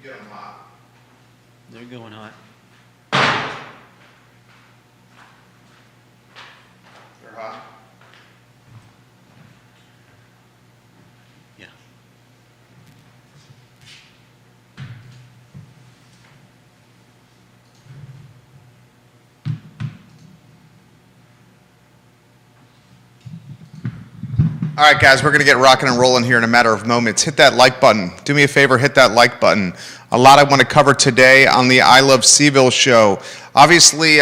Get them hot. They're going hot. They're hot. Yeah. All right, guys, we're going to get rocking and rolling here in a matter of moments. Hit that like button. Do me a favor, hit that like button. A lot I want to cover today on the I Love CVille show. Obviously,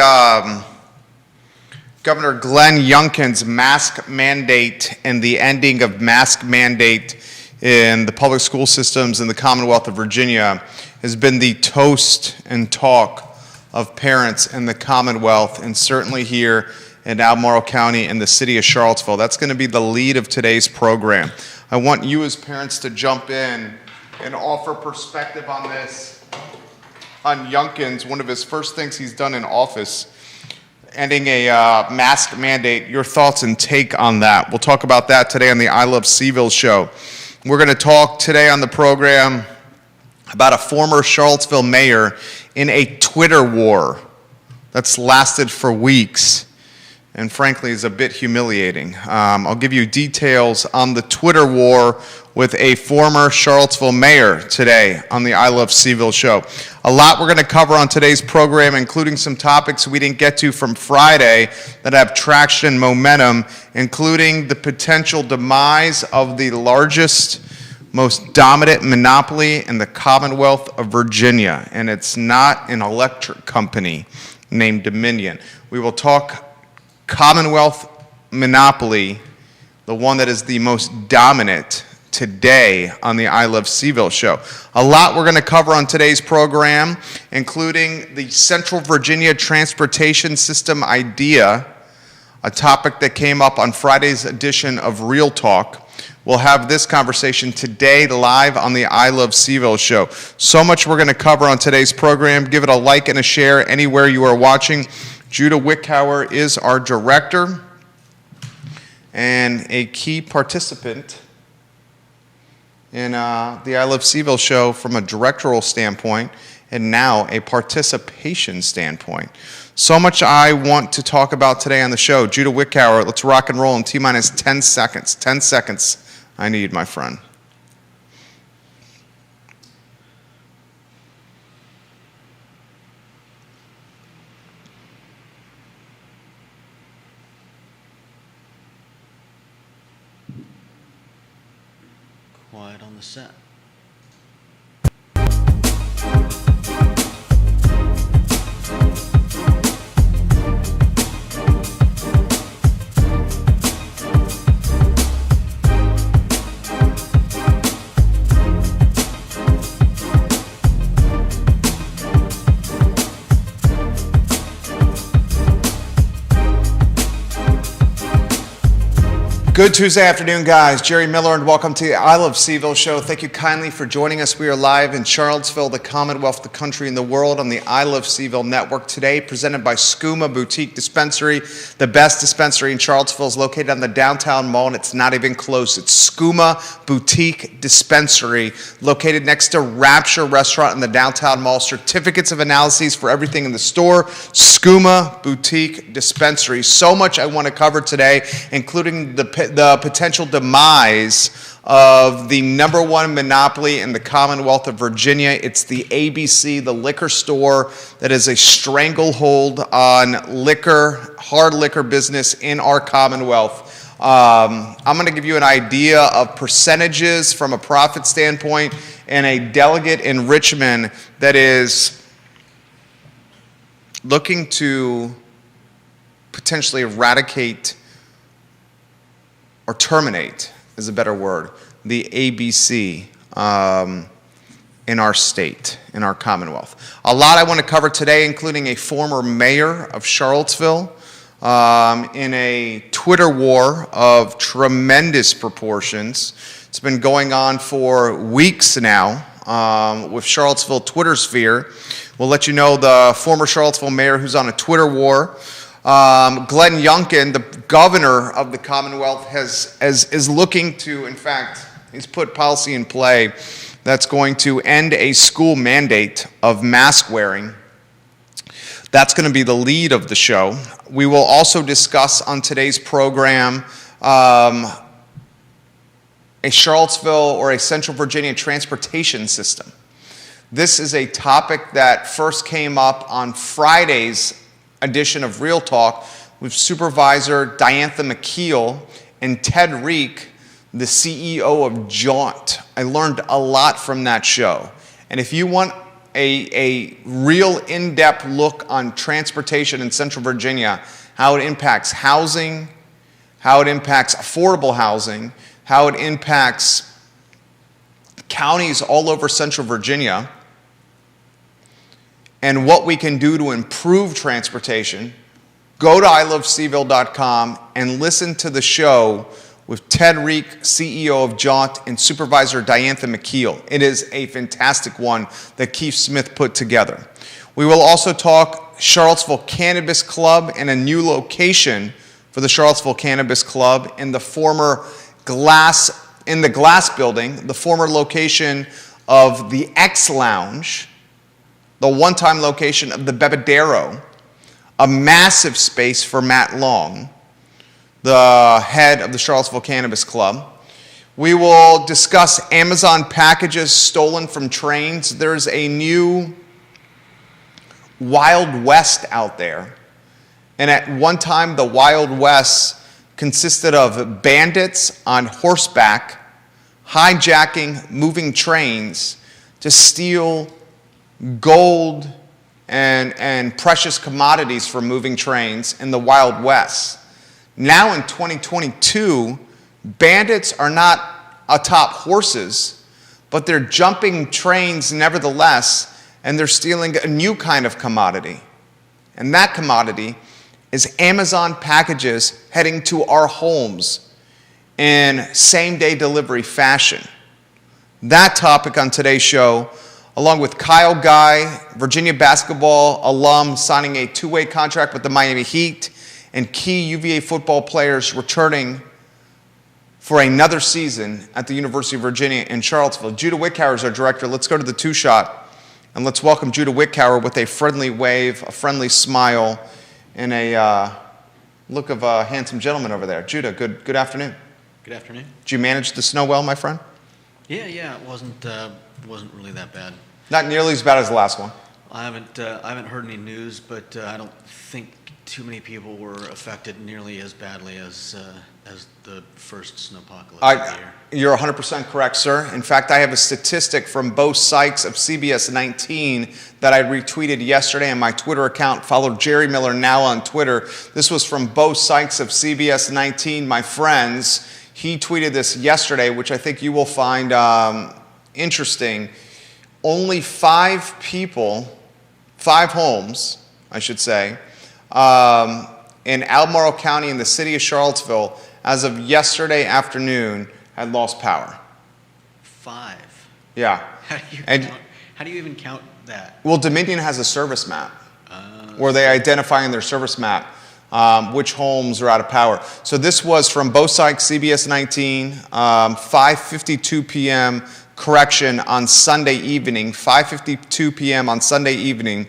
Governor Glenn Youngkin's mask mandate and the ending of mask mandate in the public school systems in the Commonwealth of Virginia has been the toast and talk of parents in the Commonwealth, and certainly here in Albemarle County and the city of Charlottesville. That's going to be the lead of today's program. I want you as parents to jump in and offer perspective on this. On Youngkin's, one of his first things he's done in office, ending a mask mandate. Your thoughts and take on that. We'll talk about that today on the I Love CVille show. We're going to talk today on the program about a former Charlottesville mayor in a Twitter war that's lasted for weeks and frankly is a bit humiliating. I'll give you details on the Twitter war with a former Charlottesville mayor today on the I Love CVille show. A lot we're going to cover on today's program, including some topics we didn't get to from Friday that have traction and momentum, including the potential demise of the largest, most dominant monopoly in the Commonwealth of Virginia, and it's not an electric company named Dominion. We will talk Commonwealth monopoly, the one that is the most dominant today on the I Love CVille show. A lot we're going to cover on today's program, including the Central Virginia Transportation System idea, a topic that came up on Friday's edition of Real Talk. We'll have this conversation today live on the I Love CVille show. So much we're going to cover on today's program. Give it a like and a share anywhere you are watching. Judah Wickhauer is our director and a key participant in the I Love CVille show from a directorial standpoint and now a participation standpoint. So much I want to talk about today on the show. Judah Wickhauer, let's rock and roll in T-minus 10 seconds. 10 seconds I need, my friend. Quiet on the set. Good Tuesday afternoon, guys. Jerry Miller, and welcome to the I Love CVille show. Thank you kindly for joining us. We are live in Charlottesville, the Commonwealth, the country, and the world on the I Love CVille network today, presented by Skooma Boutique Dispensary. The best dispensary in Charlottesville is located on the downtown mall, and it's not even close. It's Skooma Boutique Dispensary, located next to Rapture Restaurant in the downtown mall. Certificates of analyses for everything in the store. Skooma Boutique Dispensary. So much I want to cover today, including the potential demise of the number one monopoly in the Commonwealth of Virginia. It's the ABC, the liquor store that is a stranglehold on liquor, hard liquor business in our Commonwealth. I'm going to give you an idea of percentages from a profit standpoint and a delegate in Richmond that is looking to potentially eradicate or terminate is a better word, the ABC in our state, in our Commonwealth. A lot I want to cover today, including a former mayor of Charlottesville in a Twitter war of tremendous proportions. It's been going on for weeks now with Charlottesville Twitter sphere. We'll let you know the former Charlottesville mayor who's on a Twitter war. Glenn Youngkin, the governor of the Commonwealth, is looking to, in fact, he's put policy in play that's going to end a school mandate of mask wearing. That's going to be the lead of the show. We will also discuss on today's program a Charlottesville or a Central Virginia transportation system. This is a topic that first came up on Friday's edition of Real Talk with Supervisor Diantha McKeel and Ted Reek, the CEO of Jaunt. I learned a lot from that show. And if you want a real in-depth look on transportation in Central Virginia, how it impacts housing, how it impacts affordable housing, how it impacts counties all over Central Virginia, and what we can do to improve transportation, go to iloveseville.com and listen to the show with Ted Reek, CEO of Jaunt, and Supervisor Diantha McKeel. It is a fantastic one that Keith Smith put together. We will also talk Charlottesville Cannabis Club and a new location for the Charlottesville Cannabis Club in the Glass Building, the former location of the X Lounge, the one-time location of the Bebedero, a massive space for Matt Long, the head of the Charlottesville Cannabis Club. We will discuss Amazon packages stolen from trains. There's a new Wild West out there. And at one time, the Wild West consisted of bandits on horseback hijacking moving trains to steal gold and precious commodities from moving trains in the Wild West. Now in 2022, bandits are not atop horses, but they're jumping trains nevertheless, and they're stealing a new kind of commodity. And that commodity is Amazon packages heading to our homes in same-day delivery fashion. That topic on today's show, along with Kyle Guy, Virginia basketball alum, signing a two-way contract with the Miami Heat, and key UVA football players returning for another season at the University of Virginia in Charlottesville. Judah Wickhauer is our director. Let's go to the two-shot, and let's welcome Judah Wickhauer with a friendly wave, a friendly smile, and a look of a handsome gentleman over there. Judah, good afternoon. Good afternoon. Did you manage the snow well, my friend? Yeah, it wasn't really that bad. Not nearly as bad as the last one. I haven't heard any news, but I don't think too many people were affected nearly as badly as the first snowpocalypse of the year. You're 100% correct, sir. In fact, I have a statistic from Bo Sykes of CBS 19 that I retweeted yesterday on my Twitter account. Follow Jerry Miller now on Twitter. This was from Bo Sykes of CBS 19, my friends. He tweeted this yesterday, which I think you will find interesting. Only 5 homes, I should say, in Albemarle County in the city of Charlottesville, as of yesterday afternoon, had lost power. 5? Yeah. How do you even count that? Well, Dominion has a service map where they identify in their service map which homes are out of power. So this was from Bo Sykes, CBS 19, 5:52 p.m., correction, on Sunday evening, 5:52 p.m. on Sunday evening.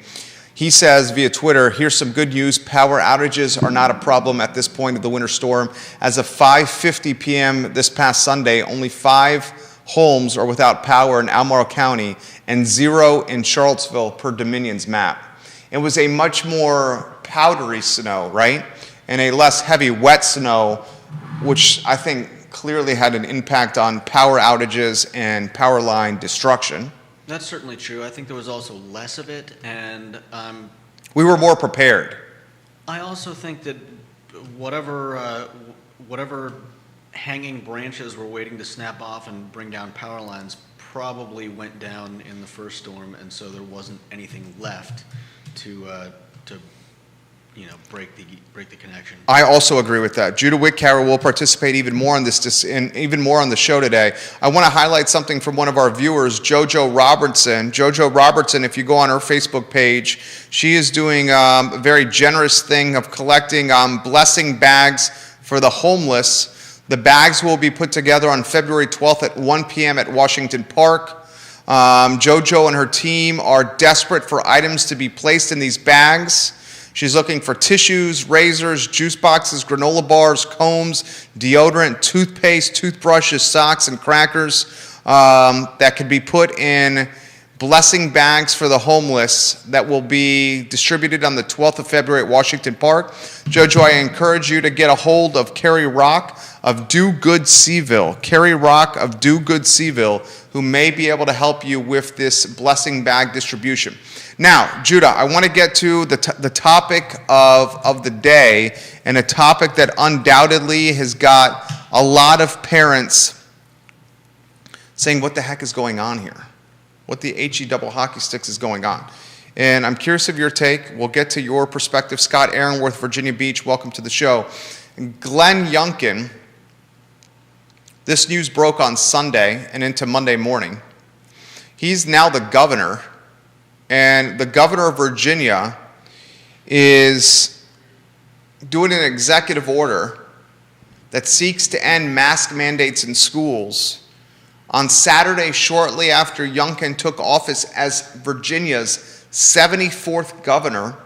He says via Twitter, here's some good news. Power outages are not a problem at this point of the winter storm. As of 5:50 p.m. this past Sunday, only 5 homes are without power in Albemarle County and 0 in Charlottesville per Dominion's map. It was a much more powdery snow, right? And a less heavy wet snow, which I think clearly had an impact on power outages and power line destruction. That's certainly true. I think there was also less of it, and we were more prepared. I also think that whatever hanging branches were waiting to snap off and bring down power lines probably went down in the first storm, and so there wasn't anything left to break the connection. I also agree with that. Judah Wickhauer will participate even more on even more on the show today. I want to highlight something from one of our viewers, JoJo Robertson. JoJo Robertson, if you go on her Facebook page, she is doing a very generous thing of collecting blessing bags for the homeless. The bags will be put together on February 12th at 1 p.m. at Washington Park. JoJo and her team are desperate for items to be placed in these bags. She's looking for tissues, razors, juice boxes, granola bars, combs, deodorant, toothpaste, toothbrushes, socks, and crackers that could be put in blessing bags for the homeless that will be distributed on the 12th of February at Washington Park. JoJo, I encourage you to get a hold of Carrie Rock of Do Good Seville. Carrie Rock of Do Good Seville, who may be able to help you with this blessing bag distribution. Now, Judah, I want to get to the topic of the day, and a topic that undoubtedly has got a lot of parents saying, what the heck is going on here? What the HE double hockey sticks is going on? And I'm curious of your take. We'll get to your perspective. Scott Aaronworth, Virginia Beach, welcome to the show. Glenn Youngkin, this news broke on Sunday and into Monday morning. He's now the governor, and the governor of Virginia is doing an executive order that seeks to end mask mandates in schools. On Saturday, shortly after Youngkin took office as Virginia's 74th governor,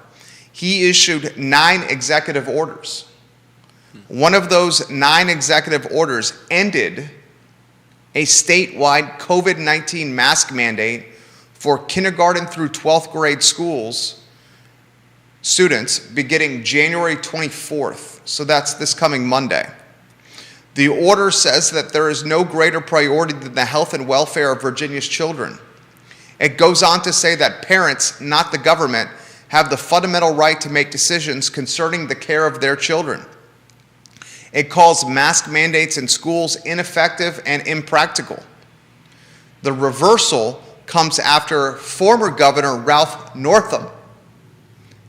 he issued 9 executive orders. One of those 9 executive orders ended a statewide COVID-19 mask mandate for kindergarten through 12th grade schools students beginning January 24th. So that's this coming Monday. The order says that there is no greater priority than the health and welfare of Virginia's children. It goes on to say that parents, not the government, have the fundamental right to make decisions concerning the care of their children. It calls mask mandates in schools ineffective and impractical. The reversal comes after former Governor Ralph Northam.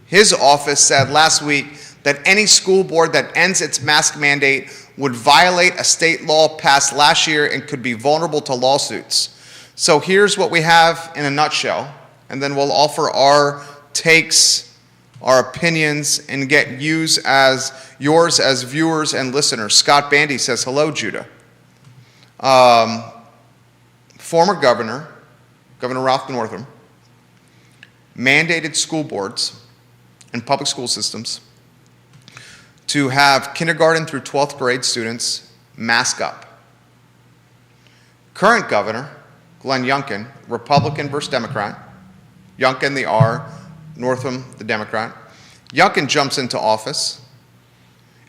His office said last week that any school board that ends its mask mandate would violate a state law passed last year and could be vulnerable to lawsuits. So here's what we have in a nutshell, and then we'll offer our takes, our opinions, and get yours as viewers and listeners. Scott Bandy says, hello, Judah. Former Governor Ralph Northam, mandated school boards and public school systems to have kindergarten through 12th grade students mask up. Current Governor Glenn Youngkin, Republican versus Democrat, Youngkin the R, Northam the Democrat. Youngkin jumps into office.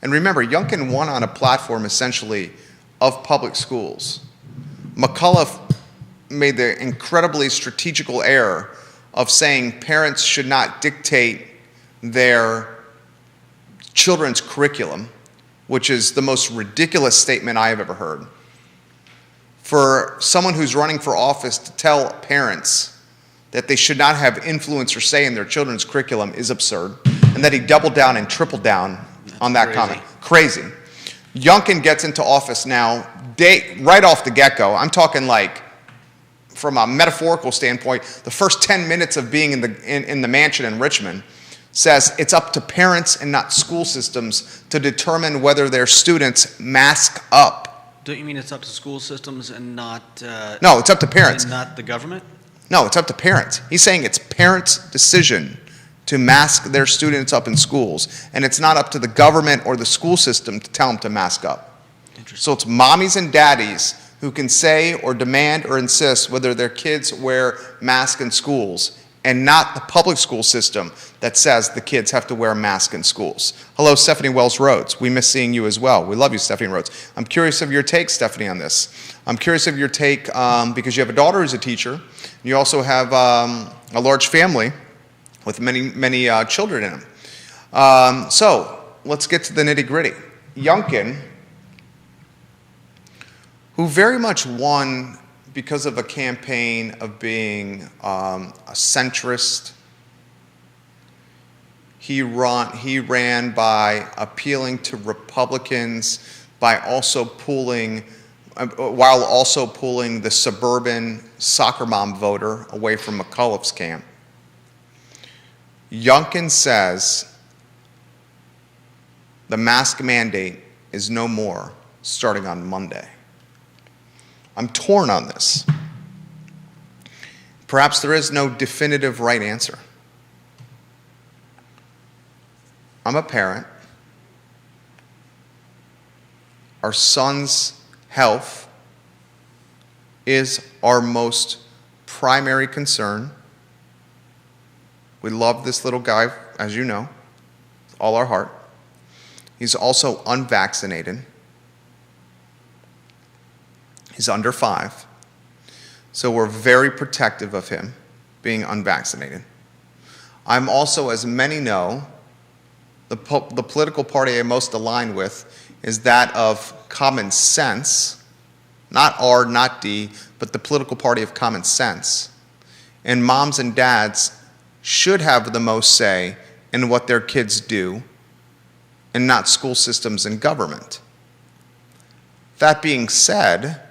And remember, Youngkin won on a platform essentially of public schools. McAuliffe made the incredibly strategical error of saying parents should not dictate their children's curriculum, which is the most ridiculous statement I have ever heard. For someone who's running for office to tell parents that they should not have influence or say in their children's curriculum is absurd, and that he doubled down and tripled down on that comment. Crazy. Youngkin gets into office now, right off the get-go. I'm talking like, from a metaphorical standpoint, the first 10 minutes of being in the mansion in Richmond, says it's up to parents and not school systems to determine whether their students mask up. Don't you mean it's up to school systems and not... No, it's up to parents. And not the government? No, it's up to parents. He's saying it's parents' decision to mask their students up in schools, and it's not up to the government or the school system to tell them to mask up. So it's mommies and daddies who can say or demand or insist whether their kids wear masks in schools, and not the public school system that says the kids have to wear a mask in schools. Hello, Stephanie Wells Rhodes. We miss seeing you as well. We love you, Stephanie Rhodes. I'm curious of your take, Stephanie, on this. I'm curious of your take because you have a daughter who's a teacher. You also have a large family with many children in them. So let's get to the nitty-gritty. Youngkin, who very much won because of a campaign of being a centrist. He ran by appealing to Republicans by also while also pulling the suburban soccer mom voter away from McAuliffe's camp. Youngkin says the mask mandate is no more starting on Monday. I'm torn on this. Perhaps there is no definitive right answer. I'm a parent. Our son's health is our most primary concern. We love this little guy, as you know, with all our heart. He's also unvaccinated. He's under 5. So we're very protective of him being unvaccinated. I'm also, as many know, the political party I'm most aligned with is that of common sense, not R, not D, but the political party of common sense. And moms and dads should have the most say in what their kids do, and not school systems and government. That being said,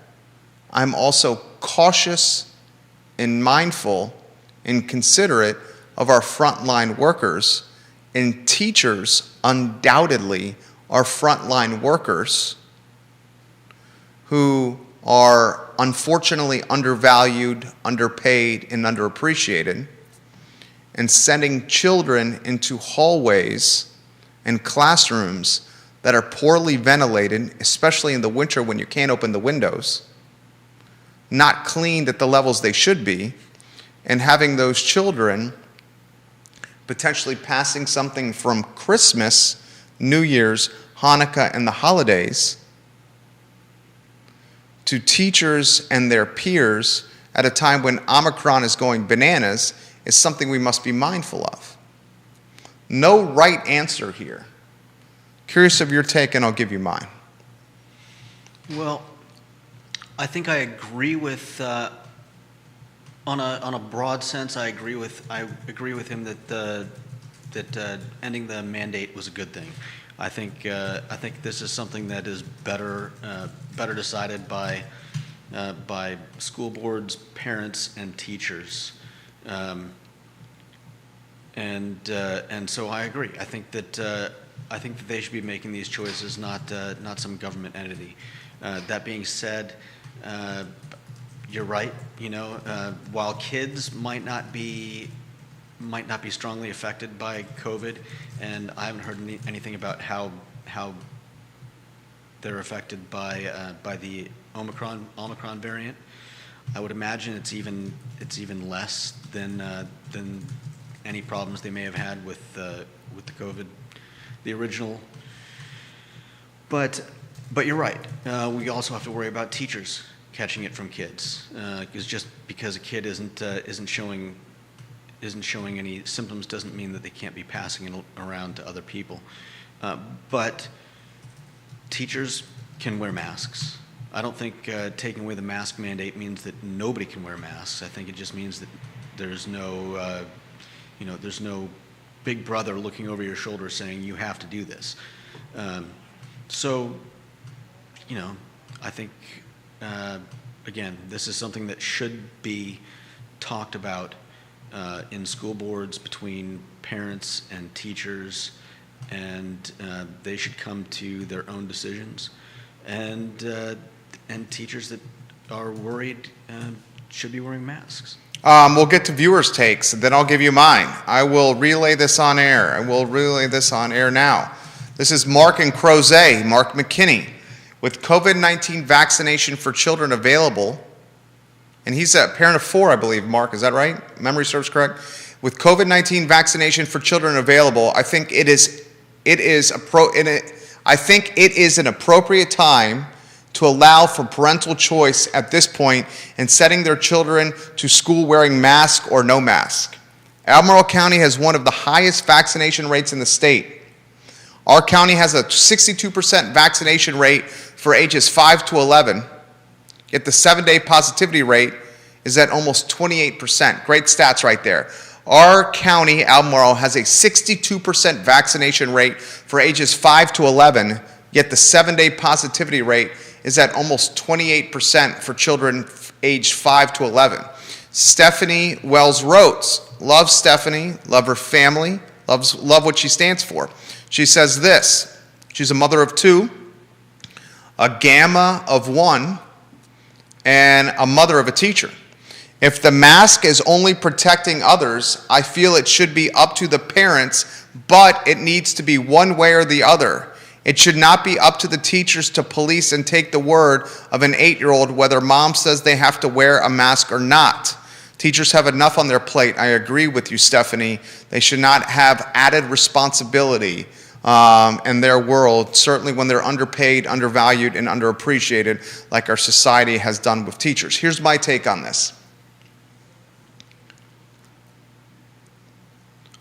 I'm also cautious and mindful and considerate of our frontline workers, and teachers undoubtedly are frontline workers who are unfortunately undervalued, underpaid, and underappreciated, and sending children into hallways and classrooms that are poorly ventilated, especially in the winter when you can't open the windows, not cleaned at the levels they should be, and having those children potentially passing something from Christmas, New Year's, Hanukkah, and the holidays to teachers and their peers at a time when Omicron is going bananas is something we must be mindful of. No right answer here. Curious of your take, and I'll give you mine. Well, I think I agree with, on a broad sense, I agree with him that ending the mandate was a good thing. I think this is something that is better decided by school boards, parents, and teachers. And so I agree. I think that they should be making these choices, not some government entity. That being said, you're right. While kids might not be strongly affected by COVID, and I haven't heard anything about how they're affected by the Omicron variant. I would imagine it's even less than any problems they may have had with the COVID, the original. But you're right. We also have to worry about teachers catching it from kids, because just because a kid isn't showing any symptoms doesn't mean that they can't be passing it around to other people. But teachers can wear masks. I don't think taking away the mask mandate means that nobody can wear masks. I think it just means that there's no big brother looking over your shoulder saying you have to do this. I think, again, this is something that should be talked about in school boards between parents and teachers, and they should come to their own decisions. And teachers that are worried should be wearing masks. We'll get to viewers' takes, and then I'll give you mine. I will relay this on air. I will relay this on air now. This is Mark in Crozet, Mark McKinney. With COVID-19 vaccination for children available, and he's a parent of 4, I believe, Mark, is that right? Memory serves correct? With COVID-19 vaccination for children available, I think it is an appropriate time to allow for parental choice at this point in sending their children to school wearing mask or no mask. Albemarle County has one of the highest vaccination rates in the state. Our county has a 62% vaccination rate for ages 5 to 11, yet the 7-day positivity rate is at almost 28%. Great stats right there. Our county, Albemarle, has a 62% vaccination rate for ages 5 to 11, yet the 7-day positivity rate is at almost 28% for children aged 5 to 11. Stephanie Wells Rhodes. Love Stephanie, love her family, love what she stands for. She says this. She's a mother of 2, a gamma of 1, and a mother of a teacher. If the mask is only protecting others, I feel it should be up to the parents, but it needs to be one way or the other. It should not be up to the teachers to police and take the word of an 8-year-old whether mom says they have to wear a mask or not. Teachers have enough on their plate. I agree with you, Stephanie. They should not have added responsibility in their world, certainly when they're underpaid, undervalued, and underappreciated, like our society has done with teachers. Here's my take on this.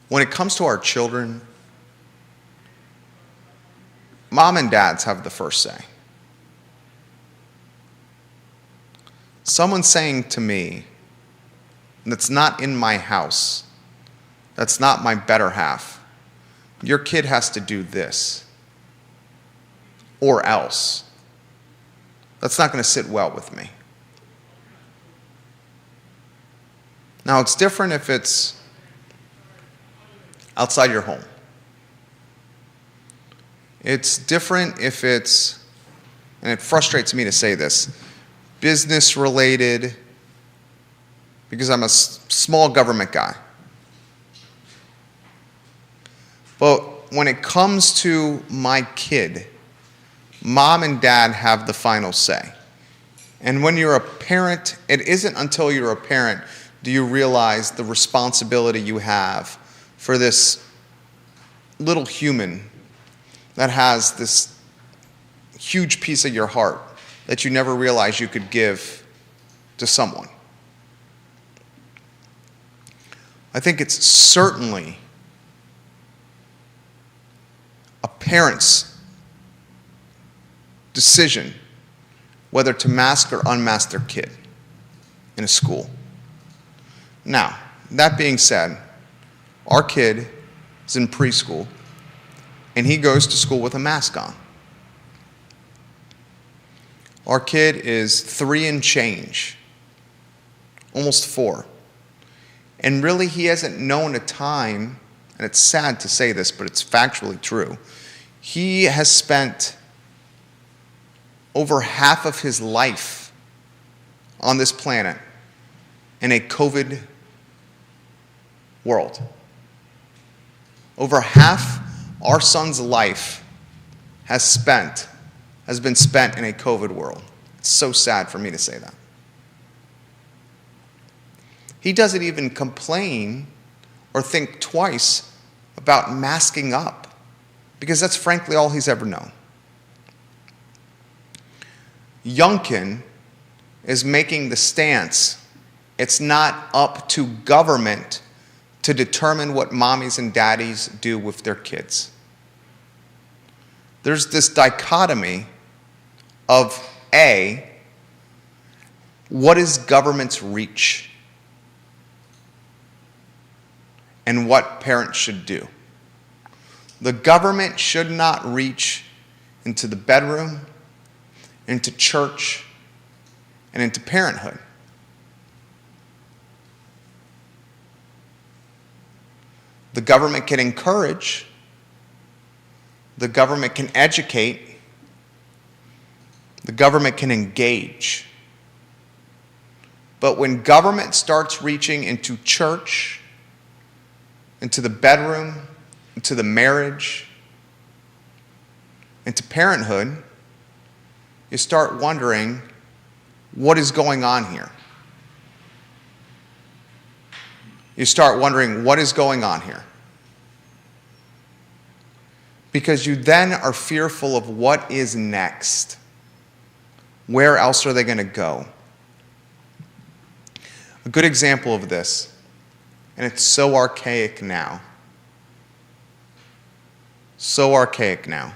When it comes to our children, mom and dads have the first say. Someone saying to me, that's not in my house, that's not my better half, your kid has to do this, or else, that's not going to sit well with me. Now, it's different if it's outside your home. It's different if it's, and it frustrates me to say this, business related, because I'm a small government guy. But when it comes to my kid, mom and dad have the final say. And when you're a parent, it isn't until you're a parent do you realize the responsibility you have for this little human that has this huge piece of your heart that you never realized you could give to someone. I think it's certainly a parent's decision whether to mask or unmask their kid in a school. Now, that being said, our kid is in preschool, and he goes to school with a mask on. Our kid is 3 and change, almost 4. And really, he hasn't known a time, and it's sad to say this, but it's factually true. He has spent over half of his life on this planet in a COVID world. Over half our son's life has been spent in a COVID world. It's so sad for me to say that. He doesn't even complain or think twice about masking up, because that's frankly all he's ever known. Youngkin is making the stance, it's not up to government to determine what mommies and daddies do with their kids. There's this dichotomy of A, what is government's reach and what parents should do. The government should not reach into the bedroom, into church, and into parenthood. The government can encourage, the government can educate, the government can engage. But when government starts reaching into church, into the bedroom, into the marriage, into parenthood, you start wondering, what is going on here? You start wondering, what is going on here? Because you then are fearful of what is next. Where else are they going to go? A good example of this, and it's so archaic now. So archaic now.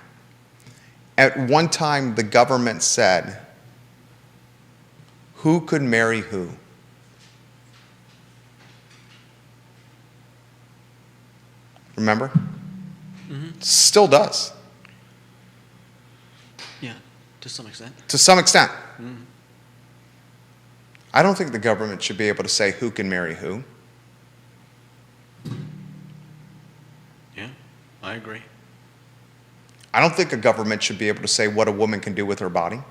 At one time, the government said, who could marry who? Remember? Mm-hmm. Still does. Yeah, to some extent. To some extent. Mm-hmm. I don't think the government should be able to say who can marry who. Yeah, I agree. I don't think a government should be able to say what a woman can do with her body.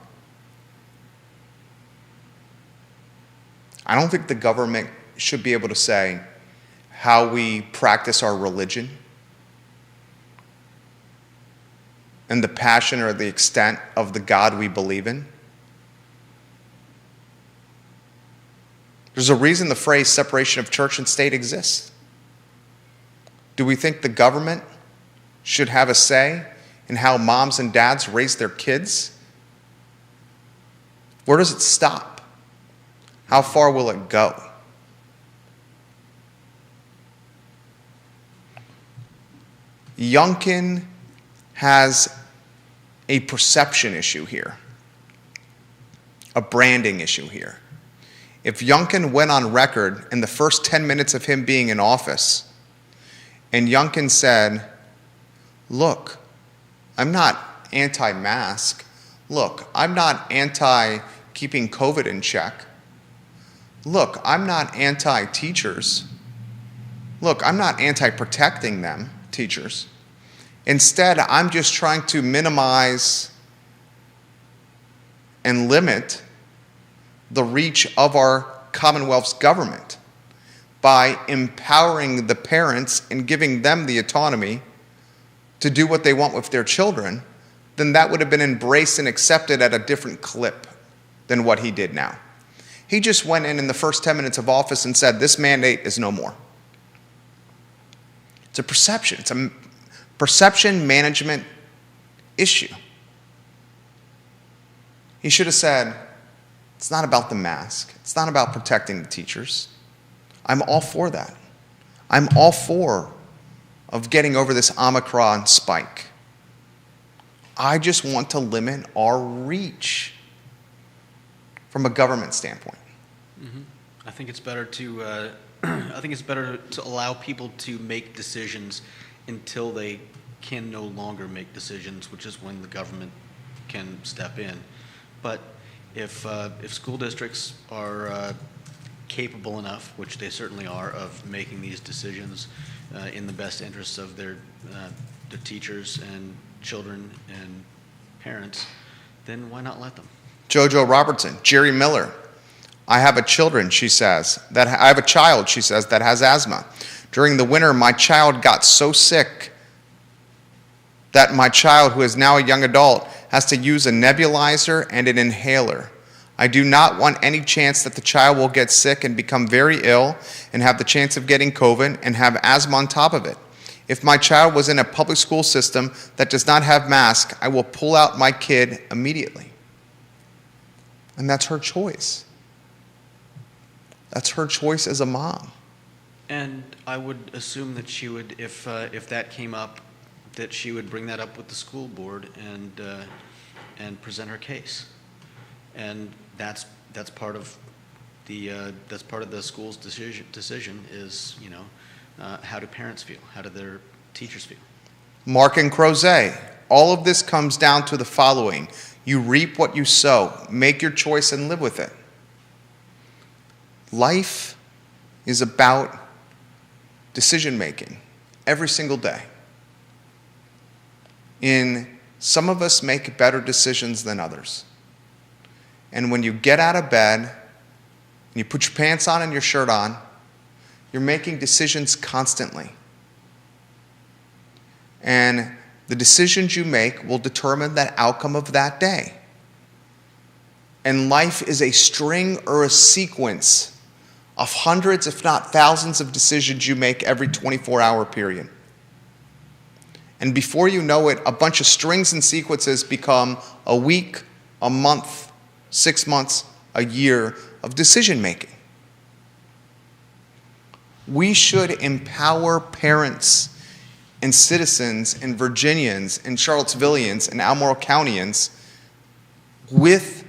I don't think the government should be able to say how we practice our religion and the passion or the extent of the God we believe in. There's a reason the phrase separation of church and state exists. Do we think the government should have a say in how moms and dads raise their kids? Where does it stop? How far will it go? Youngkin has a perception issue here, a branding issue here. If Youngkin went on record in the first 10 minutes of him being in office, and Youngkin said, look, I'm not anti-mask. Look, I'm not anti-keeping COVID in check. Look, I'm not anti-teachers. Look, I'm not anti-protecting them, teachers. Instead, I'm just trying to minimize and limit the reach of our Commonwealth's government by empowering the parents and giving them the autonomy to do what they want with their children, then that would have been embraced and accepted at a different clip than what he did now. He just went in the first 10 minutes of office and said, this mandate is no more. It's a perception. It's a perception management issue. He should have said, it's not about the mask. It's not about protecting the teachers. I'm all for that. I'm all for of getting over this Omicron spike. I just want to limit our reach from a government standpoint. Mm-hmm. I think it's better to allow people to make decisions until they can no longer make decisions, which is when the government can step in. But if school districts are capable enough, which they certainly are, of making these decisions in the best interests of their teachers and children and parents, then why not let them? Jojo Robertson, Jerry Miller. I have a child, she says, that has asthma. During the winter, my child got so sick that my child, who is now a young adult, has to use a nebulizer and an inhaler. I do not want any chance that the child will get sick and become very ill and have the chance of getting COVID and have asthma on top of it. If my child was in a public school system that does not have masks, I will pull out my kid immediately. And that's her choice. That's her choice as a mom. And I would assume that she would, if that came up, that she would bring that up with the school board and present her case. And that's part of the school's decision is, how do parents feel? How do their teachers feel? Mark and Crozet, all of this comes down to the following. You reap what you sow. Make your choice and live with it. Life is about decision making every single day. Some of us make better decisions than others. And when you get out of bed, and you put your pants on and your shirt on, you're making decisions constantly. And the decisions you make will determine the outcome of that day. And life is a string or a sequence of hundreds, if not thousands, of decisions you make every 24-hour period. And before you know it, a bunch of strings and sequences become a week, a month, 6 months, a year of decision making. We should empower parents and citizens and Virginians and Charlottesvillians and Albemarle Countyans with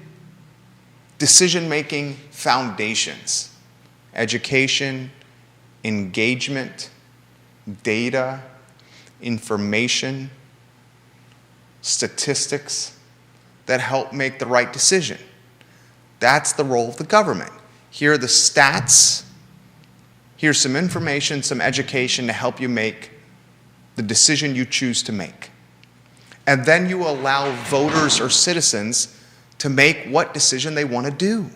decision-making foundations. Education, engagement, data, information, statistics that help make the right decision. That's the role of the government. Here are the stats. Here's some information, some education to help you make the decision you choose to make. And then you allow voters or citizens to make what decision they want to do.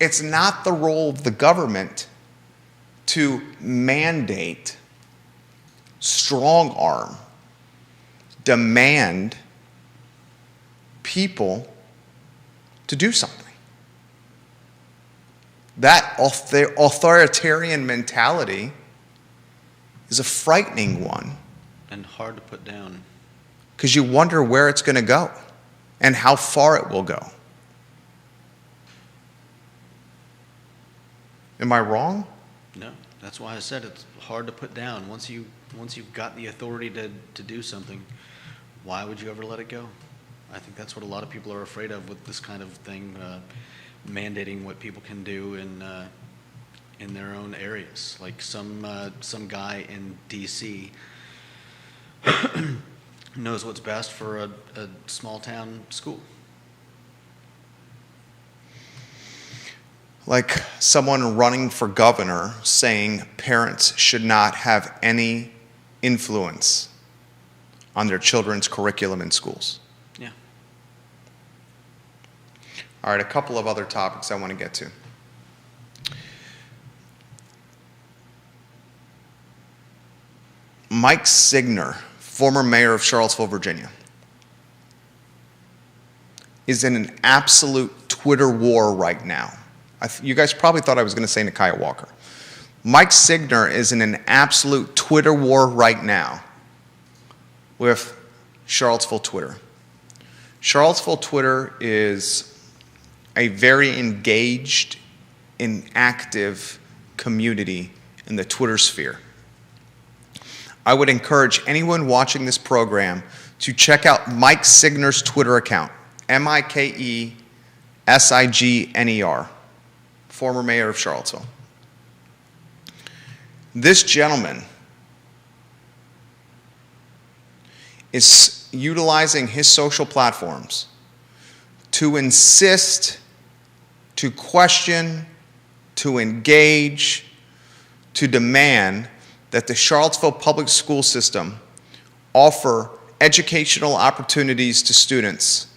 it's not the role of the government to mandate, strong arm, demand people to do something. That authoritarian mentality is a frightening one, And hard to put down. because you wonder where it's going to go and how far it will go. Am I wrong? No, that's why I said it's hard to put down. Once you've got the authority to do something, why would you ever let it go? I think that's what a lot of people are afraid of with this kind of thing, mandating what people can do in their own areas. Like some guy in D.C. knows what's best for a small town school. Like someone running for governor saying parents should not have any influence on their children's curriculum in schools. Yeah. All right, a couple of other topics I want to get to. Mike Signer, former mayor of Charlottesville, Virginia, is in an absolute Twitter war right now. You guys probably thought I was going to say Nikiah Walker. Mike Signer is in an absolute Twitter war right now with Charlottesville Twitter. Charlottesville Twitter is a very engaged and active community in the Twitter sphere. I would encourage anyone watching this program to check out Mike Signer's Twitter account, MikeSigner, former mayor of Charlottesville. This gentleman is utilizing his social platforms to insist, to question, to engage, to demand that the Charlottesville public school system offer educational opportunities to students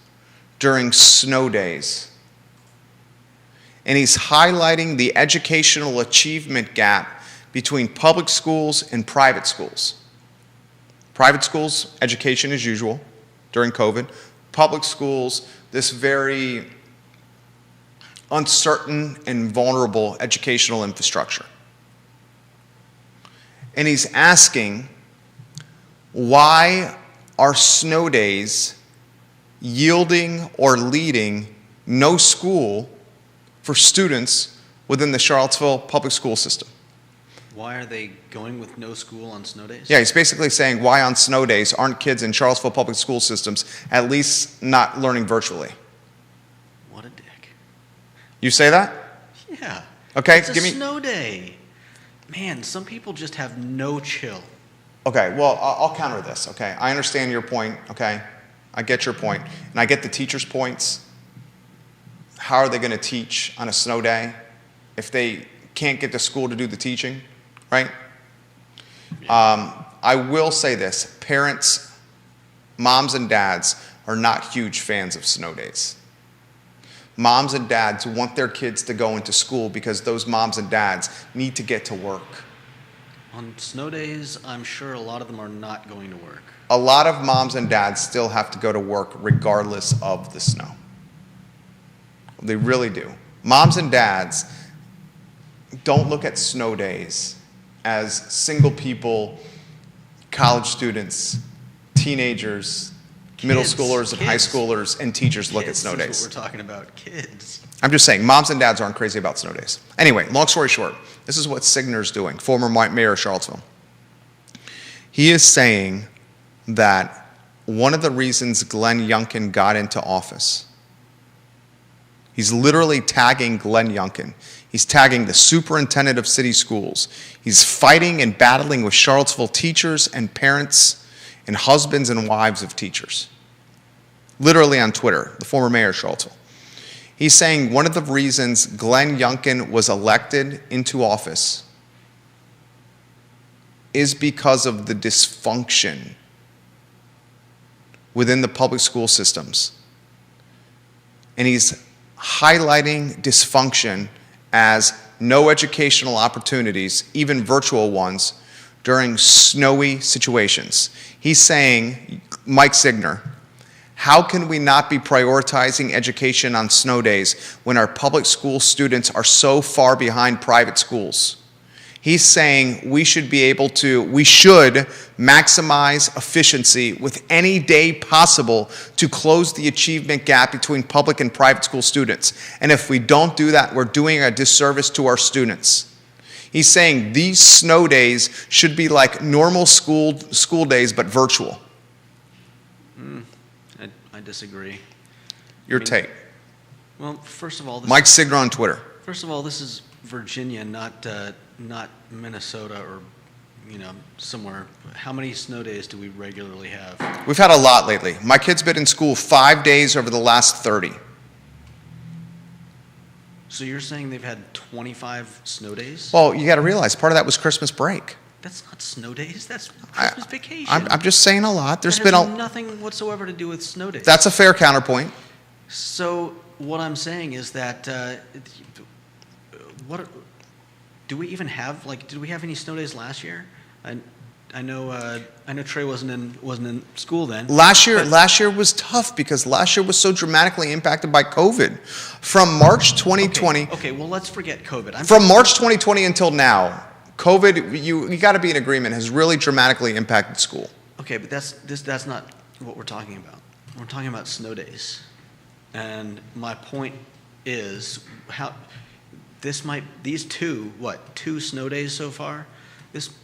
during snow days. And he's highlighting the educational achievement gap between public schools and private schools. Private schools, education as usual during COVID. Public schools, this very uncertain and vulnerable educational infrastructure. And he's asking, why are snow days yielding or leading no school for students within the Charlottesville public school system? Why are they going with no school on snow days? Yeah, he's basically saying, why on snow days aren't kids in Charlottesville public school systems at least not learning virtually? What a dick. You say that? Yeah. Okay, It's a snow day. Man, some people just have no chill. Okay, well, I'll counter this, okay? I understand your point, okay? I get your point, and I get the teachers' points. How are they going to teach on a snow day if they can't get to school to do the teaching, right? I will say this. Parents, moms and dads are not huge fans of snow days. Moms and dads want their kids to go into school because those moms and dads need to get to work. On snow days, I'm sure a lot of them are not going to work. A lot of moms and dads still have to go to work regardless of the snow. They really do. Moms and dads don't look at snow days as single people, college students, teenagers, middle schoolers and high schoolers and teachers look at snow days. That's what we're talking about, kids. I'm just saying, moms and dads aren't crazy about snow days. Anyway, long story short, this is what Signer's doing, former mayor of Charlottesville. He is saying that one of the reasons Glenn Youngkin got into office, he's literally tagging Glenn Youngkin. He's tagging the superintendent of city schools. He's fighting and battling with Charlottesville teachers and parents and husbands and wives of teachers. Literally on Twitter, the former mayor of Charlottesville. He's saying one of the reasons Glenn Youngkin was elected into office is because of the dysfunction within the public school systems. And he's highlighting dysfunction as no educational opportunities, even virtual ones, during snowy situations. He's saying, Mike Signer, how can we not be prioritizing education on snow days when our public school students are so far behind private schools? He's saying we should maximize efficiency with any day possible to close the achievement gap between public and private school students. And if we don't do that, we're doing a disservice to our students. He's saying these snow days should be like normal school days, but virtual. I disagree. Your take. Well, first of all, Mike Signer on Twitter. First of all, this is Virginia, not Minnesota or somewhere. How many snow days do we regularly have? We've had a lot lately. My kid's been in school 5 days over the last 30. So you're saying they've had 25 snow days? Well, you got to realize part of that was Christmas break. That's not snow days. That's Christmas vacation. I'm just saying a lot. There's that been has nothing whatsoever to do with snow days. That's a fair counterpoint. So what I'm saying is that what do we even have? Like, did we have any snow days last year? I know Trey wasn't in school then. Last year was tough because last year was so dramatically impacted by COVID. From March 2020. Okay, well let's forget COVID. From March 2020 until now, COVID, you got to be in agreement, has really dramatically impacted school. Okay, but that's not what we're talking about. We're talking about snow days, and my point is how these two snow days so far.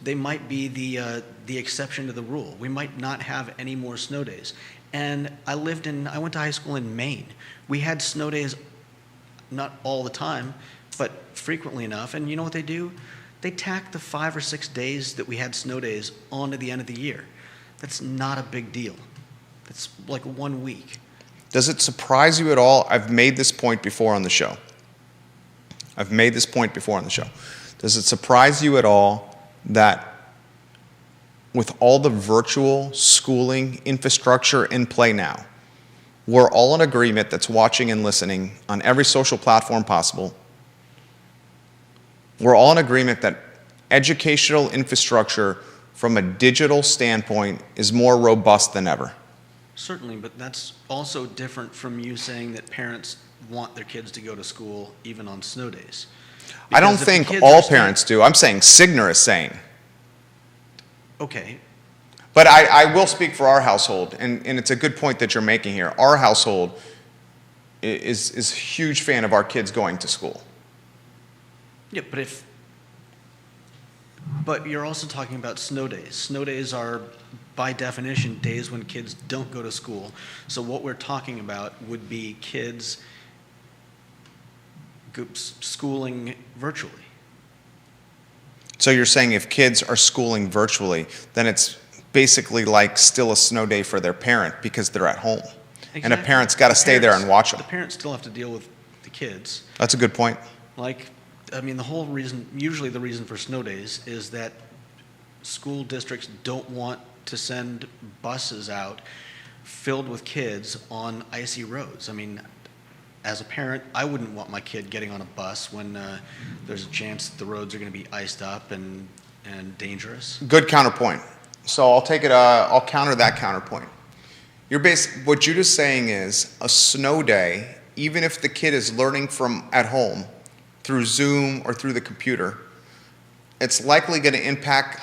They might be the exception to the rule. We might not have any more snow days. And I went to high school in Maine. We had snow days, not all the time, but frequently enough. And you know what they do? They tack the 5 or 6 days that we had snow days onto the end of the year. That's not a big deal. That's like 1 week. Does it surprise you at all? I've made this point before on the show. Does it surprise you at all that with all the virtual schooling infrastructure in play now, we're all in agreement that's watching and listening on every social platform possible. We're all in agreement that educational infrastructure from a digital standpoint is more robust than ever. Certainly, but that's also different from you saying that parents want their kids to go to school even on snow days. I don't think all parents do. I'm saying Signer is saying. Okay. But I will speak for our household, and it's a good point that you're making here. Our household is a huge fan of our kids going to school. Yeah, but you're also talking about snow days. Snow days are, by definition, days when kids don't go to school. So what we're talking about would be kids schooling virtually. So you're saying if kids are schooling virtually, then it's basically like still a snow day for their parent because they're at home. Exactly. And a parent's got to stay there and watch them. The parents still have to deal with the kids. That's a good point. Usually the reason for snow days is that school districts don't want to send buses out filled with kids on icy roads. I mean, as a parent, I wouldn't want my kid getting on a bus when there's a chance that the roads are going to be iced up and dangerous. Good counterpoint. So I'll take it. I'll counter that counterpoint. What you're just saying is a snow day, even if the kid is learning from at home through Zoom or through the computer, it's likely going to impact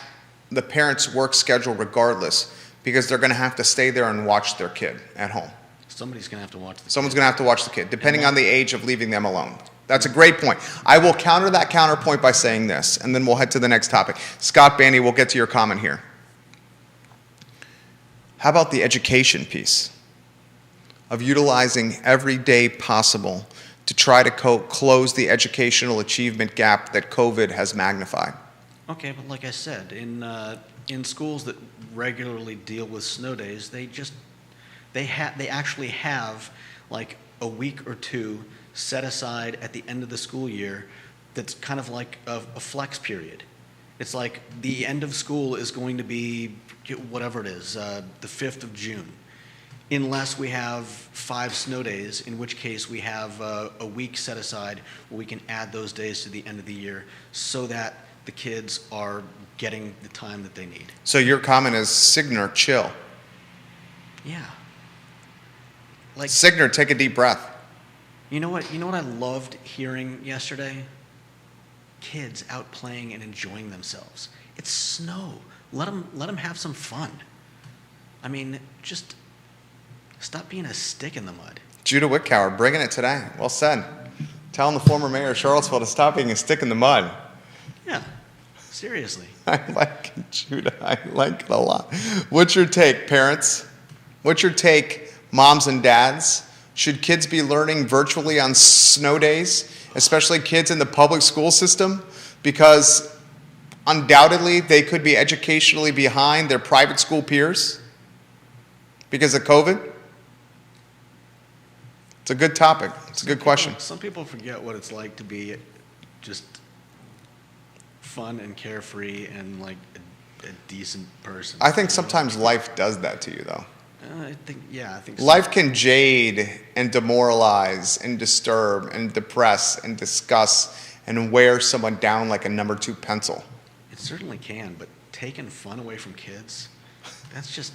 the parent's work schedule regardless because they're going to have to stay there and watch their kid at home. Somebody's going to have to watch the kid. Someone's going to have to watch the kid, depending on the age of leaving them alone. That's a great point. I will counter that counterpoint by saying this, and then we'll head to the next topic. Scott Bandy, we'll get to your comment here. How about the education piece of utilizing every day possible to try to close the educational achievement gap that COVID has magnified? Okay, but like I said, in schools that regularly deal with snow days, they actually have like a week or two set aside at the end of the school year that's kind of like a flex period. It's like the end of school is going to be whatever it is, the 5th of June. unless we have 5 snow days, in which case we have a week set aside where we can add those days to the end of the year so that the kids are getting the time that they need. So your comment is Signer, chill. Yeah. Like, Signer, take a deep breath. you know what I loved hearing yesterday? Kids out playing and enjoying themselves. It's snow. Let them have some fun. I mean, just stop being a stick in the mud. Judah Wickower, bringing it today. Well said. Telling the former mayor of Charlottesville to stop being a stick in the mud. Yeah, seriously. I like it, Judah. I like it a lot. What's your take, parents? What's your take, moms and dads? Should kids be learning virtually on snow days, especially kids in the public school system? Because undoubtedly they could be educationally behind their private school peers because of COVID. It's a good topic. It's a good question. Some people forget what it's like to be just fun and carefree and like a decent person. I think sometimes life does that to you, though. I think so. Life can jade and demoralize and disturb and depress and disgust and wear someone down like a number 2 pencil. It certainly can, but taking fun away from kids, that's just...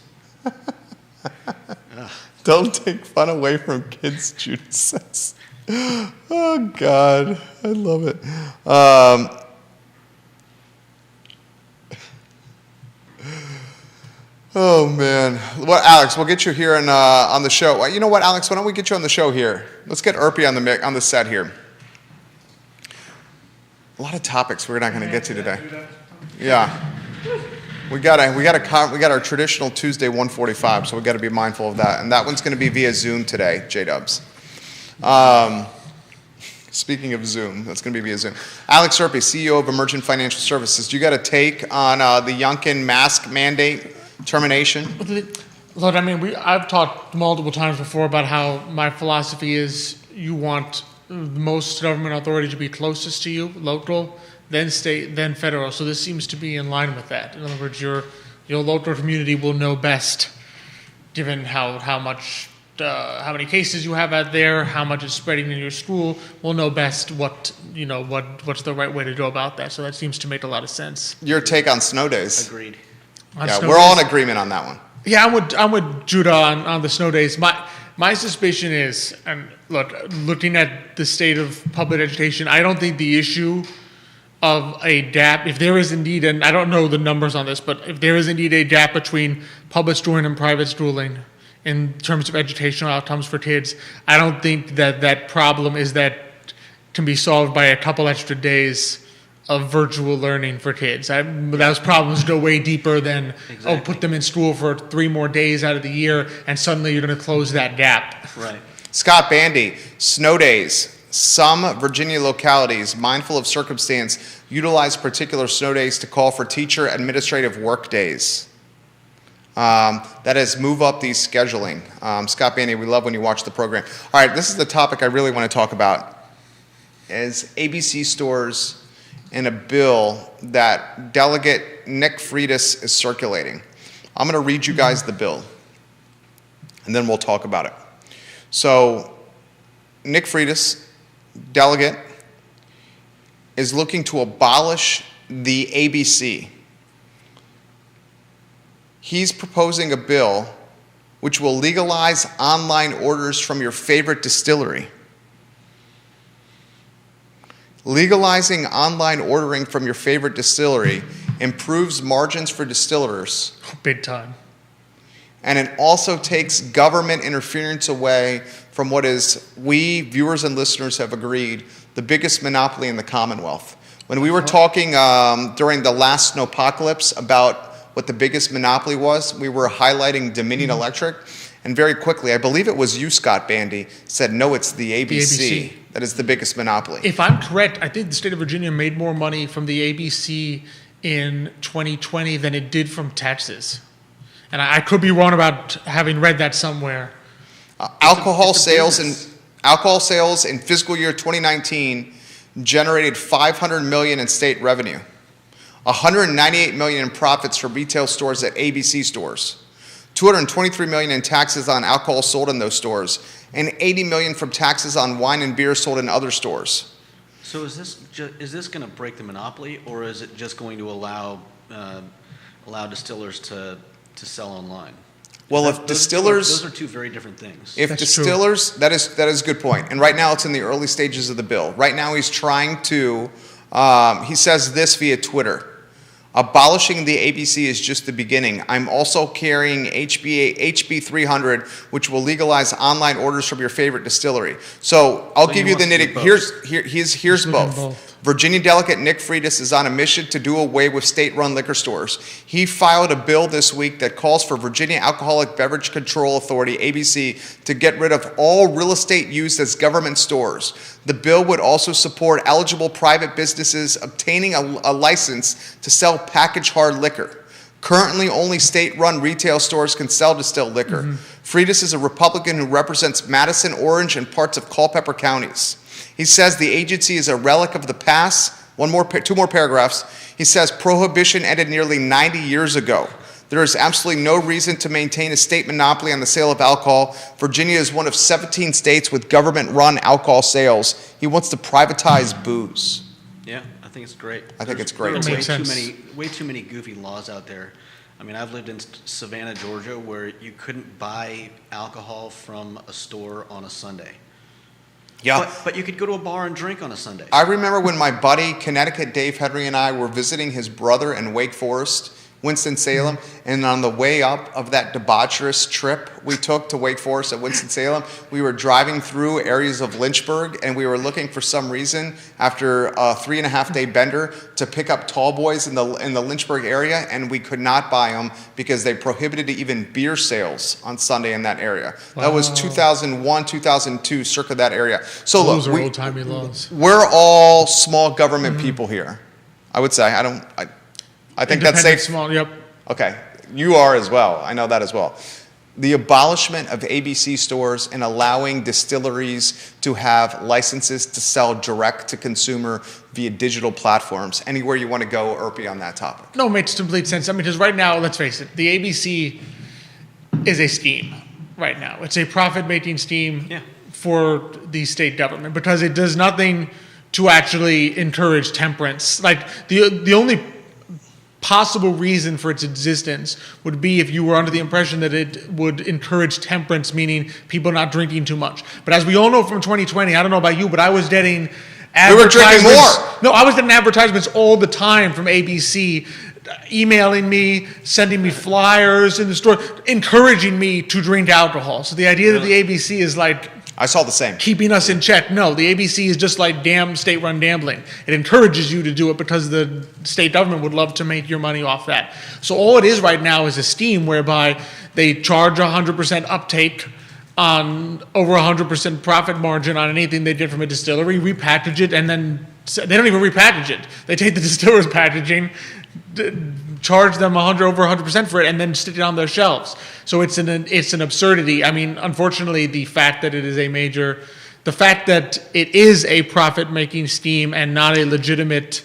Don't take fun away from kids, Judah says. Oh, God. I love it. Oh, man. Well, Alex, we'll get you here on the show. Well, you know what, Alex? Why don't we get you on the show here? Let's get Erpy on the set here. A lot of topics we're not going to get to today. Yeah. We got our traditional Tuesday 1:45, so we got to be mindful of that. And that one's going to be via Zoom today, J-Dubs. Speaking of Zoom, that's going to be via Zoom. Alex Erpy, CEO of Emergent Financial Services. You got a take on the Youngkin mask mandate termination? Look, I mean, I've talked multiple times before about how my philosophy is you want most government authority to be closest to you, local, then state, then federal. So this seems to be in line with that. In other words, your local community will know best, given how many cases you have out there, how much is spreading in your school, will know best what's the right way to go about that. So that seems to make a lot of sense. Your take on snow days? Agreed. We're all in agreement on that one. Yeah, I'm with Judah on the snow days. My suspicion is, and look, looking at the state of public education, I don't think the issue of a gap, if there is indeed, and I don't know the numbers on this, but if there is indeed a gap between public schooling and private schooling in terms of educational outcomes for kids, I don't think that problem can be solved by a couple extra days of virtual learning for kids. Those problems go way deeper than, put them in school for 3 more days out of the year, and suddenly you're going to close that gap. Right. Scott Bandy, snow days. Some Virginia localities, mindful of circumstance, utilize particular snow days to call for teacher administrative work days. That is, move up these scheduling. Scott Bandy, we love when you watch the program. All right, this is the topic I really want to talk about, is ABC stores and a bill that Delegate Nick Freitas is circulating. I'm going to read you guys the bill, and then we'll talk about it. So, Nick Freitas, delegate, is looking to abolish the ABC. He's proposing a bill which will legalize online orders from your favorite distillery. Legalizing online ordering from your favorite distillery improves margins for distillers. Big time. And it also takes government interference away from what is, we, viewers and listeners, have agreed, the biggest monopoly in the Commonwealth. When we were talking during the last snowpocalypse about what the biggest monopoly was, we were highlighting Dominion Electric. And very quickly, I believe it was you, Scott Bandy, said, no, it's the ABC that is the biggest monopoly. If I'm correct, I think the state of Virginia made more money from the ABC in 2020 than it did from Texas. And I could be wrong about having read that somewhere. Alcohol sales in fiscal year 2019 generated $500 million in state revenue, $198 million in profits for retail stores at ABC stores, $223 million in taxes on alcohol sold in those stores, and $80 million from taxes on wine and beer sold in other stores. So is this going to break the monopoly, or is it just going to allow distillers to sell online? Well, if distillers, those are two very different things. if That's distillers, that is a good point. And right now, it's in the early stages of the bill. Right now, he's trying to. He says this via Twitter. Abolishing the ABC is just the beginning. I'm also carrying HB 300, which will legalize online orders from your favorite distillery. So I'll So give he you the wants to do nitty. both. Here's looking both. both. Virginia Delegate Nick Freitas is on a mission to do away with state-run liquor stores. He filed a bill this week that calls for Virginia Alcoholic Beverage Control Authority, ABC, to get rid of all real estate used as government stores. The bill would also support eligible private businesses obtaining a license to sell packaged hard liquor. Currently, only state-run retail stores can sell distilled liquor. Freitas is a Republican who represents Madison, Orange, and parts of Culpeper counties. He says the agency is a relic of the past. Two more paragraphs. He says prohibition ended nearly 90 years ago. There is absolutely no reason to maintain a state monopoly on the sale of alcohol. Virginia is one of 17 states with government-run alcohol sales. He wants to privatize booze. Yeah, I think it's great. I think it's great, There too. are Makes sense. way too many goofy laws out there. I mean, I've lived in Savannah, Georgia, where you couldn't buy alcohol from a store on a Sunday. Yeah. But you could go to a bar and drink on a Sunday. I remember when my buddy, Connecticut Dave Henry, and I were visiting his brother in Wake Forest, Winston-Salem, and on the way up of that debaucherous trip we took to Wake Forest at Winston-Salem, we were driving through areas of Lynchburg, and we were looking for some reason after a 3.5-day bender to pick up tall boys in the Lynchburg area, and we could not buy them because they prohibited even beer sales on Sunday in that area. That was Wow. 2001, 2002, circa that area. So Those look, are old-timey laws. we're all small government people here. I would say. I think that's Independent safe. Small, yep. Okay, you are as well. I know that as well. The abolishment of ABC stores and allowing distilleries to have licenses to sell direct to consumer via digital platforms. Anywhere you want to go, Irpy, on that topic. No, it makes complete sense. I mean, because right now, let's face it, the ABC is a scheme right now. It's a profit-making scheme Yeah. for the state government because it does nothing to actually encourage temperance. Like, the only possible reason for its existence would be if you were under the impression that it would encourage temperance, meaning people not drinking too much. But as we all know from 2020, I don't know about you, but I was getting We were drinking advertisements- more. No, I was getting advertisements all the time from ABC, emailing me, sending me flyers in the store, encouraging me to drink alcohol. So the idea that the ABC is like I saw the same. keeping us in check. No, the ABC is just like damn state-run gambling. It encourages you to do it because the state government would love to make your money off that. So all it is right now is a scheme whereby they charge 100% uptake on over 100% profit margin on anything they get from a distillery, repackage it, and then they don't even repackage it. They take the distiller's packaging, charge them over 100% for it, and then stick it on their shelves. So it's an absurdity. I mean, unfortunately, the fact that it is a profit-making scheme and not a legitimate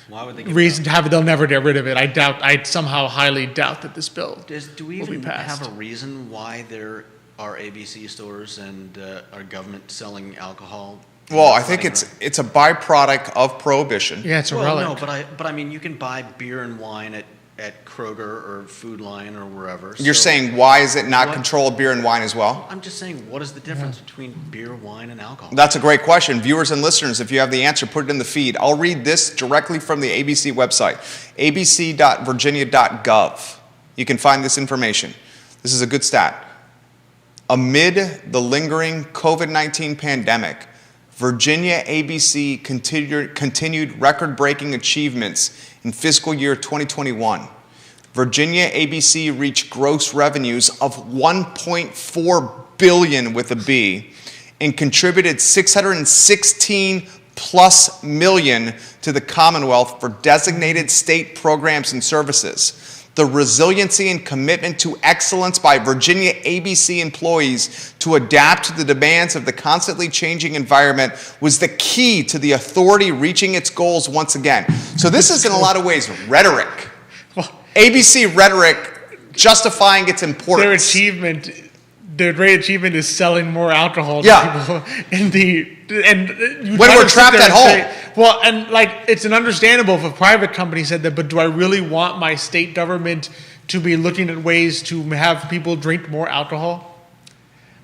Why would they give reason to have it, they'll never get rid of it. I somehow highly doubt that this bill. Do we will be even passed. have a reason why there are ABC stores and our government selling alcohol? Well, I think it's a byproduct of prohibition. Yeah, it's a Well, relic. no, but I mean, you can buy beer and wine at Kroger or Food Lion or wherever. You're so- saying why is it not What- controlled beer and wine as well? I'm just saying, what is the difference between beer, wine, and alcohol? That's a great question. Viewers and listeners, if you have the answer, put it in the feed. I'll read this directly from the ABC website, abc.virginia.gov. You can find this information. This is a good stat. Amid the lingering COVID-19 pandemic, Virginia ABC continued record-breaking achievements in fiscal year 2021. Virginia ABC reached gross revenues of $1.4 billion with a B and contributed $616 plus million to the Commonwealth for designated state programs and services. The resiliency and commitment to excellence by Virginia ABC employees to adapt to the demands of the constantly changing environment was the key to the authority reaching its goals once again. So this is in a lot of ways rhetoric. Well, ABC rhetoric justifying its their importance. achievement, their great achievement is selling more alcohol to Yeah. people and you When try we're to sit trapped there at and home. say, well, and like, it's an understandable if a private company said that, but do I really want my state government to be looking at ways to have people drink more alcohol?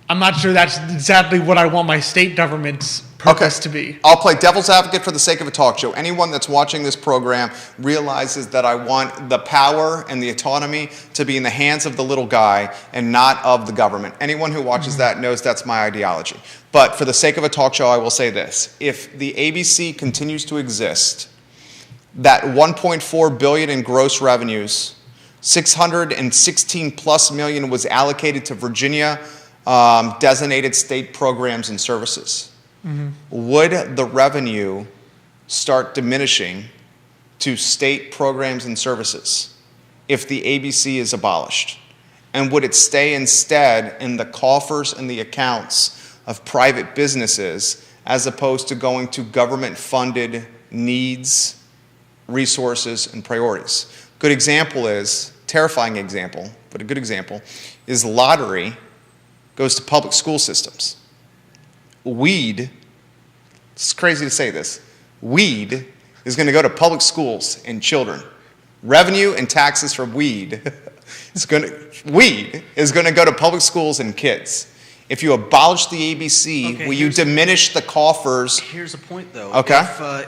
I'm not sure that's exactly what I want my state government's purpose to be. I'll play devil's advocate for the sake of a talk show. Anyone that's watching this program realizes that I want the power and the autonomy to be in the hands of the little guy and not of the government. Anyone who watches that knows that's my ideology. But for the sake of a talk show, I will say this. If the ABC continues to exist, that 1.4 billion in gross revenues, 616 plus million was allocated to Virginia designated state programs and services. Would the revenue start diminishing to state programs and services if the ABC is abolished? And would it stay instead in the coffers and the accounts of private businesses as opposed to going to government-funded needs, resources, and priorities? Good example is, terrifying example, but a good example, is lottery goes to public school systems. Weed, it's crazy to say this, weed is going to go to public schools and children. Revenue and taxes from weed weed is going to go to public schools and kids. If you abolish the ABC, Okay, will you diminish the coffers? Here's a point, though. Okay.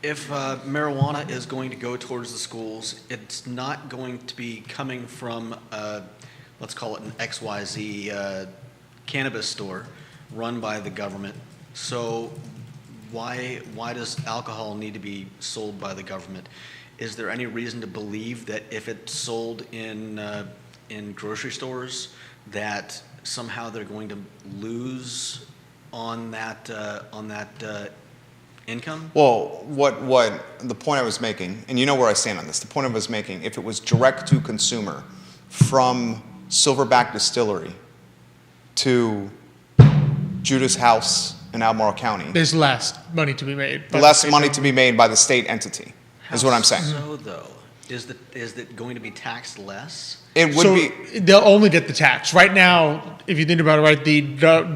If marijuana is going to go towards the schools, it's not going to be coming from, let's call it an XYZ cannabis store run by the government. So why does alcohol need to be sold by the government? Is there any reason to believe that if it's sold in grocery stores, that somehow they're going to lose on that income? Well, what the point I was making, and you know where I stand on this, the point I was making, if it was direct to consumer from Silverback Distillery to Judas House in Albemarle County, There's less money to be made. by the less state money government. to be made by the state entity, is what I'm saying. So though, is it going to be taxed less? It would So be, they'll only get the tax. Right now, if you think about it, right,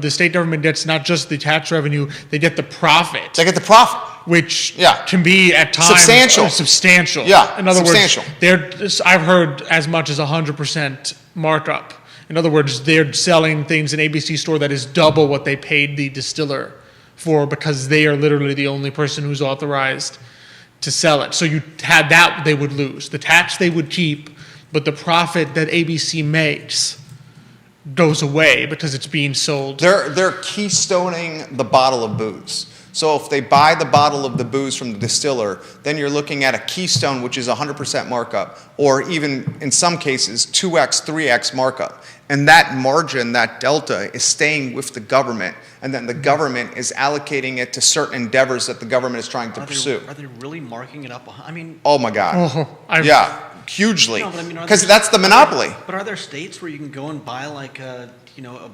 the state government gets not just the tax revenue, they get the profit, they get the profit. which Yeah. can be at times Substantial. substantial. Yeah, In other substantial. words, I've heard as much as 100% markup. In other words, they're selling things in ABC store that is double what they paid the distiller for because they are literally the only person who's authorized to sell it. So you had that, they would lose. The tax they would keep, but the profit that ABC makes goes away because it's being sold. They're keystoning the bottle of booze. So if they buy the bottle of the booze from the distiller, then you're looking at a keystone, which is 100% markup, or even in some cases 2x, 3x markup. And that margin, that delta, is staying with the government, and then the government is allocating it to certain endeavors that the government is trying to pursue. Are they really marking it up? I mean, Oh my God. Yeah, hugely. No, but I mean, are Because there- that's the monopoly. But are there states where you can go and buy like a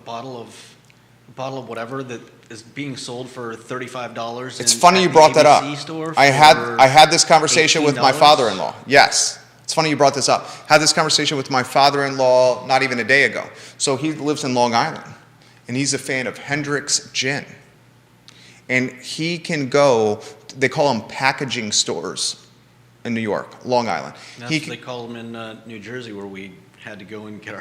bottle of whatever that is being sold for $35? It's funny you brought that up. I had this conversation with my $18? father-in-law. Yes. It's funny you brought this up. Had this conversation with my father-in-law not even a day ago. So he lives in Long Island, and he's a fan of Hendrick's Gin. And he can go, they call them packaging stores in New York, Long Island. That's He what they call them in New Jersey, where we had to go and get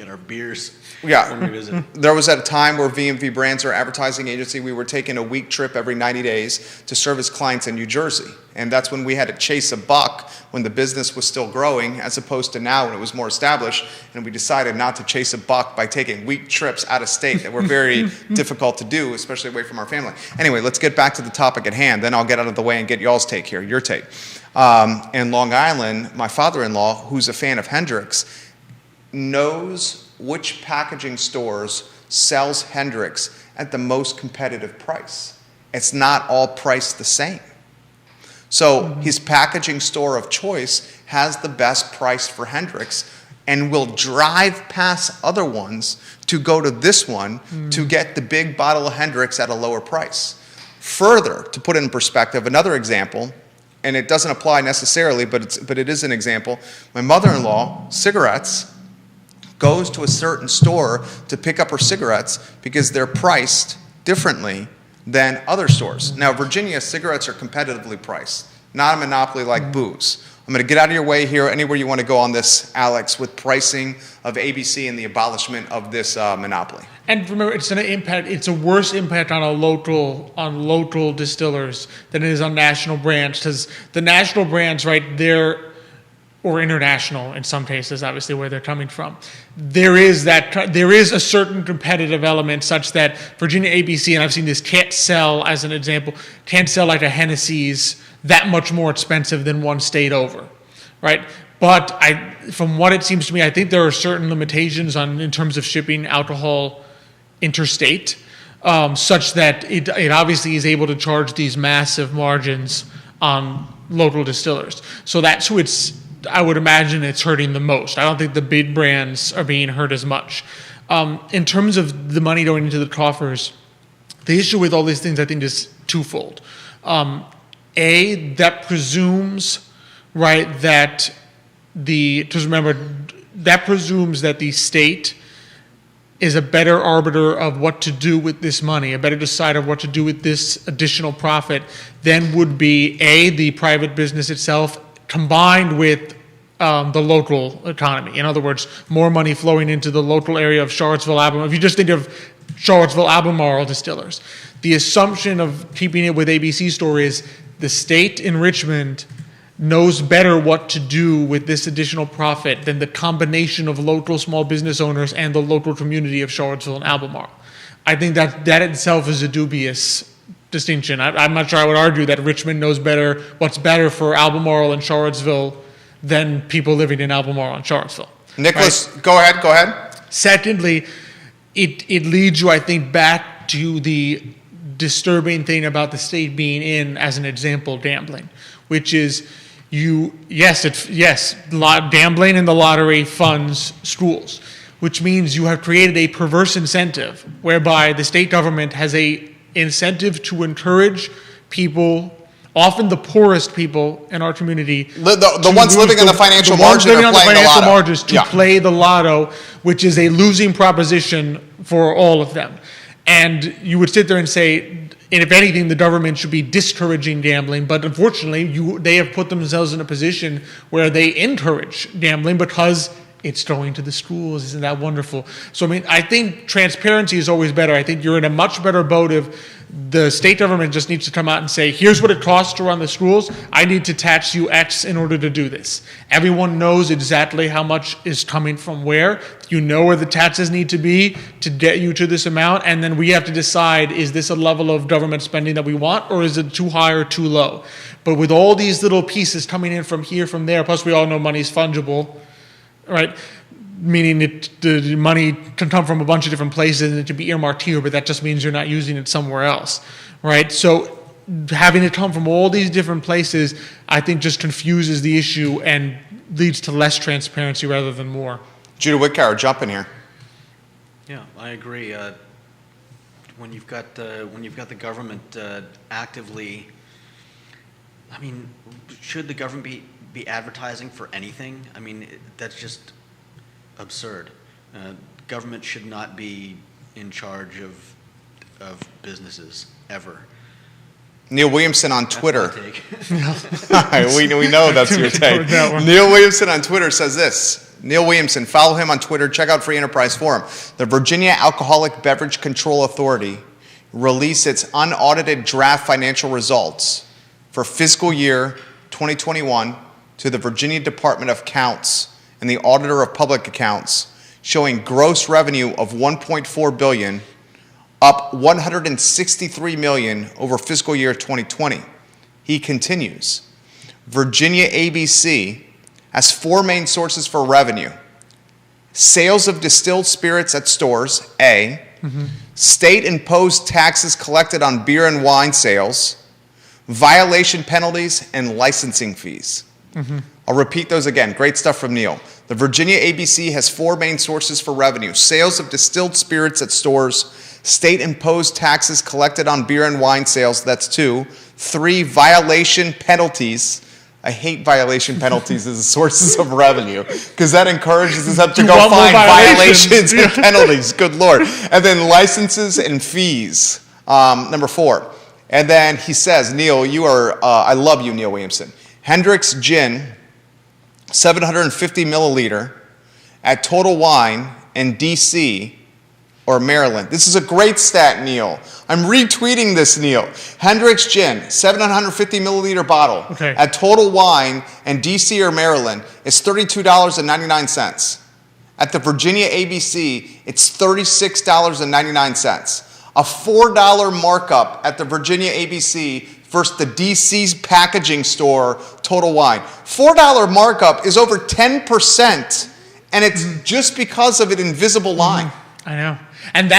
our beers Yeah. when we visit. There was at a time where VMV Brands, our advertising agency, we were taking a week trip every 90 days to service clients in New Jersey. And that's when we had to chase a buck when the business was still growing, as opposed to now when it was more established. And we decided not to chase a buck by taking week trips out of state that were very difficult to do, especially away from our family. Anyway, let's get back to the topic at hand. Then I'll get out of the way and get y'all's take here, your take. In Long Island, my father-in-law, who's a fan of Hendrick's, knows which packaging stores sells Hendrick's at the most competitive price. It's not all priced the same. So his packaging store of choice has the best price for Hendrick's and will drive past other ones to go to this one to get the big bottle of Hendrick's at a lower price. Further, to put it in perspective, another example, and it doesn't apply necessarily, but it is an example. My mother-in-law, cigarettes, goes to a certain store to pick up her cigarettes because they're priced differently than other stores. Now, Virginia, cigarettes are competitively priced, not a monopoly like booze. I'm going to get out of your way here, anywhere you want to go on this, Alex, with pricing of ABC and the abolishment of this monopoly. And remember, it's going to impact. It's a worse impact on local distillers than it is on national brands, because the national brands, right, or international in some cases, obviously where they're coming from. There is a certain competitive element such that Virginia ABC, and I've seen this, can't sell, as an example, can't sell like a Hennessy's that much more expensive than one state over, right? But from what it seems to me, I think there are certain limitations in terms of shipping alcohol interstate, such that it obviously is able to charge these massive margins on local distillers. So that's who I would imagine it's hurting the most. I don't think the big brands are being hurt as much. In terms of the money going into the coffers, the issue with all these things, I think, is twofold. That presumes, right, that that presumes that the state is a better arbiter of what to do with this money, a better decider of what to do with this additional profit than would be the private business itself, combined with the local economy. In other words, more money flowing into the local area of Charlottesville, Albemarle. If you just think of Charlottesville, Albemarle distillers, the assumption of keeping it with ABC store is the state in Richmond knows better what to do with this additional profit than the combination of local small business owners and the local community of Charlottesville and Albemarle. I think that itself is a dubious distinction. I'm not sure I would argue that Richmond knows better what's better for Albemarle and Charlottesville than people living in Albemarle and Charlottesville. Nicholas, right? Go ahead. Secondly, it leads you, I think, back to the disturbing thing about the state being in, as an example, gambling, which is gambling in the lottery funds schools, which means you have created a perverse incentive whereby the state government has a incentive to encourage people, often the poorest people in our community, the ones living in the financial margin are playing the lotto. Margins to play the lotto, which is a losing proposition for all of them. And you would sit there and say, and if anything, the government should be discouraging gambling. But unfortunately, they have put themselves in a position where they encourage gambling because it's going to the schools. Isn't that wonderful? So, I mean, I think transparency is always better. I think you're in a much better boat if the state government just needs to come out and say, here's what it costs to run the schools. I need to tax you X in order to do this. Everyone knows exactly how much is coming from where. You know where the taxes need to be to get you to this amount. And then we have to decide, is this a level of government spending that we want, or is it too high or too low? But with all these little pieces coming in from here, from there, plus we all know money's fungible, right? Meaning the money can come from a bunch of different places and it can be earmarked here, but that just means you're not using it somewhere else, right? So having it come from all these different places, I think just confuses the issue and leads to less transparency rather than more. Judah Whitcower, jump in here. Yeah, I agree. When you've got the government actively, I mean, should the government be advertising for anything? I mean, that's just absurd. Government should not be in charge of businesses ever. Neil Williamson on Twitter. That's my take. we know that's your take. Neil Williamson on Twitter says this. Neil Williamson, follow him on Twitter. Check out Free Enterprise Forum. The Virginia Alcoholic Beverage Control Authority released its unaudited draft financial results for fiscal year 2021 to the Virginia Department of Accounts and the Auditor of Public Accounts, showing gross revenue of $1.4 billion, up $163 million over fiscal year 2020. He continues, Virginia ABC has four main sources for revenue: sales of distilled spirits at stores, A, state-imposed taxes collected on beer and wine sales, violation penalties, and licensing fees. I'll repeat those again. Great stuff from Neil. The Virginia ABC has four main sources for revenue: sales of distilled spirits at stores, State-imposed taxes collected on beer and wine sales, that's 2. 3, violation penalties. I hate violation penalties as sources of revenue because that encourages them to You go want more find violations. violations and penalties. Good Lord. And then licenses and fees, number 4. And then he says, Neil, you are, I love you, Neil Williamson. Hendrick's Gin, 750 milliliter at Total Wine in D.C. or Maryland. This is a great stat, Neil. I'm retweeting this, Neil. Hendrick's Gin, 750 milliliter bottle at Total Wine in D.C. or Maryland is $32.99. At the Virginia ABC, it's $36.99. A $4 markup at the Virginia ABC versus the DC's packaging store, Total Wine. $4 markup is over 10%, and it's just because of an invisible line. I know. And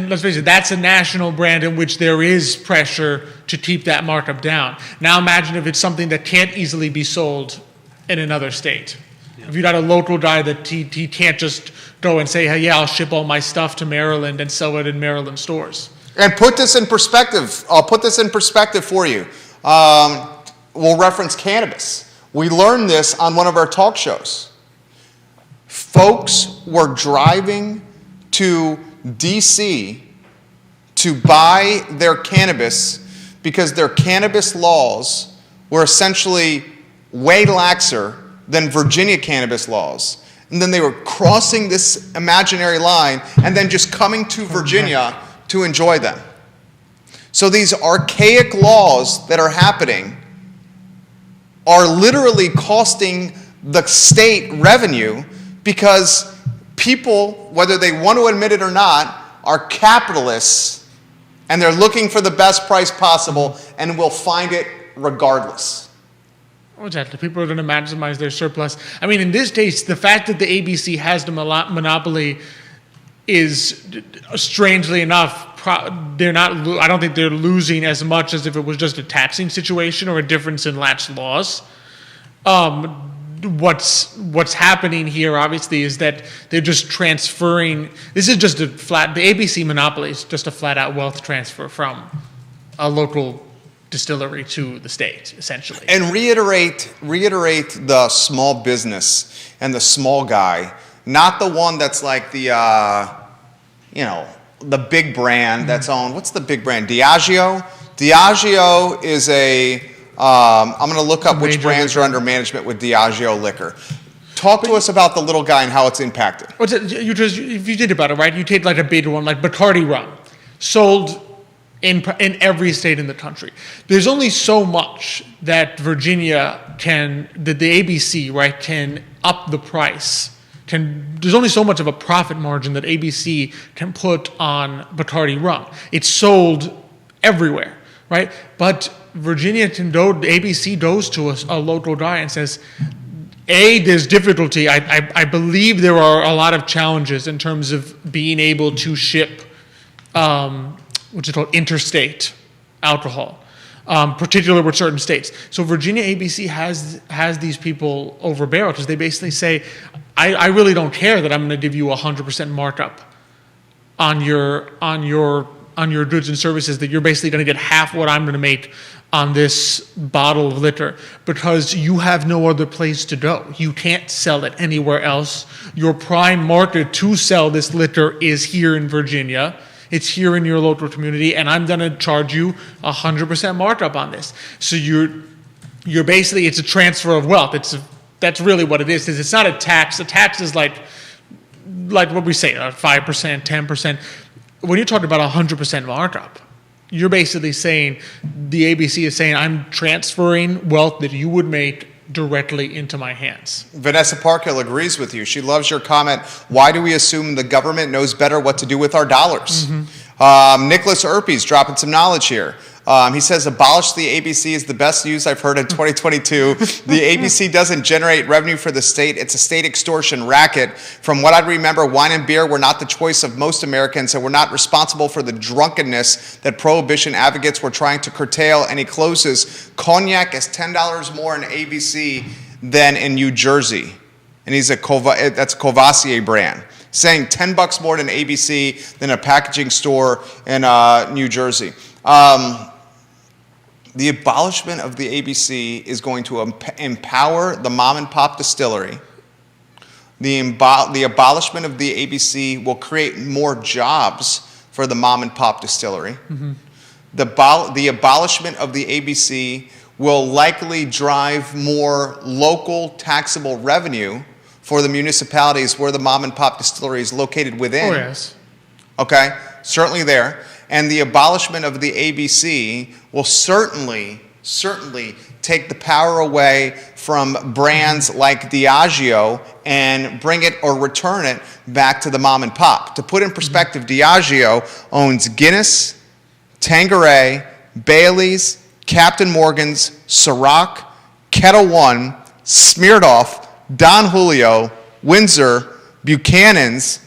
let's face it, that's a national brand in which there is pressure to keep that markup down. Now imagine if it's something that can't easily be sold in another state. Yeah. If you got a local guy that he can't just go and say, hey, yeah, I'll ship all my stuff to Maryland and sell it in Maryland stores. And put this in perspective. I'll put this in perspective for you. We'll reference cannabis. We learned this on one of our talk shows. Folks were driving to D.C. to buy their cannabis because their cannabis laws were essentially way laxer than Virginia cannabis laws. And then they were crossing this imaginary line and then just coming to Virginia to enjoy them. So these archaic laws that are happening are literally costing the state revenue because people, whether they want to admit it or not, are capitalists and they're looking for the best price possible and will find it regardless. Exactly. People are going to maximize their surplus. I mean, in this case, the fact that the ABC has the monopoly is, strangely enough, they're not. I don't think they're losing as much as if it was just a taxing situation or a difference in latch laws. What's happening here, obviously, is that they're just transferring. This is just the ABC monopoly is just a flat-out wealth transfer from a local distillery to the state, essentially. And reiterate the small business and the small guy, not the one that's like the, the big brand that's owned. What's the big brand? Diageo? Diageo is a, I'm going to look up which brands are under management with Diageo liquor. Talk to us about the little guy and how it's impacted. If you think about it, right, you take like a big one, like Bacardi rum, sold in every state in the country. There's only so much that Virginia the ABC, right, can up the price. There's only so much of a profit margin that ABC can put on Bacardi rum. It's sold everywhere, right? But Virginia ABC goes to a local guy and says, there's difficulty. I believe there are a lot of challenges in terms of being able to ship which is called interstate alcohol, particularly with certain states. So Virginia ABC has these people overbarreled because they basically say, I really don't care that I'm going to give you 100% markup on your goods and services, that you're basically going to get half what I'm going to make on this bottle of liquor because you have no other place to go. You can't sell it anywhere else. Your prime market to sell this liquor is here in Virginia. It's here in your local community, and I'm going to charge you 100% markup on this. So you're basically, it's a transfer of wealth. That's really what it is. It's not a tax. A tax is like what we say, 5%, 10%. When you're talking about 100% markup, you're basically saying, the ABC is saying, I'm transferring wealth that you would make directly into my hands. Vanessa Parkhill agrees with you. She loves your comment, why do we assume the government knows better what to do with our dollars? Nicholas Erpes dropping some knowledge here. He says, abolish the ABC is the best news I've heard in 2022. The ABC doesn't generate revenue for the state. It's a state extortion racket. From what I remember, wine and beer were not the choice of most Americans and were not responsible for the drunkenness that prohibition advocates were trying to curtail. And he closes, cognac is $10 more in ABC than in New Jersey. And that's a Courvoisier brand. saying $10 more than ABC than a packaging store in New Jersey. The abolishment of the ABC is going to empower the mom and pop distillery. The abolishment of the ABC will create more jobs for the mom and pop distillery. The abolishment of the ABC will likely drive more local taxable revenue for the municipalities where the mom and pop distillery is located within. Oh, yes. Okay, certainly there. And the abolishment of the ABC will certainly take the power away from brands like Diageo and bring it or return it back to the mom and pop. To put in perspective, Diageo owns Guinness, Tanqueray, Bailey's, Captain Morgan's, Ciroc, Kettle One, Smirnoff, Don Julio, Windsor, Buchanan's,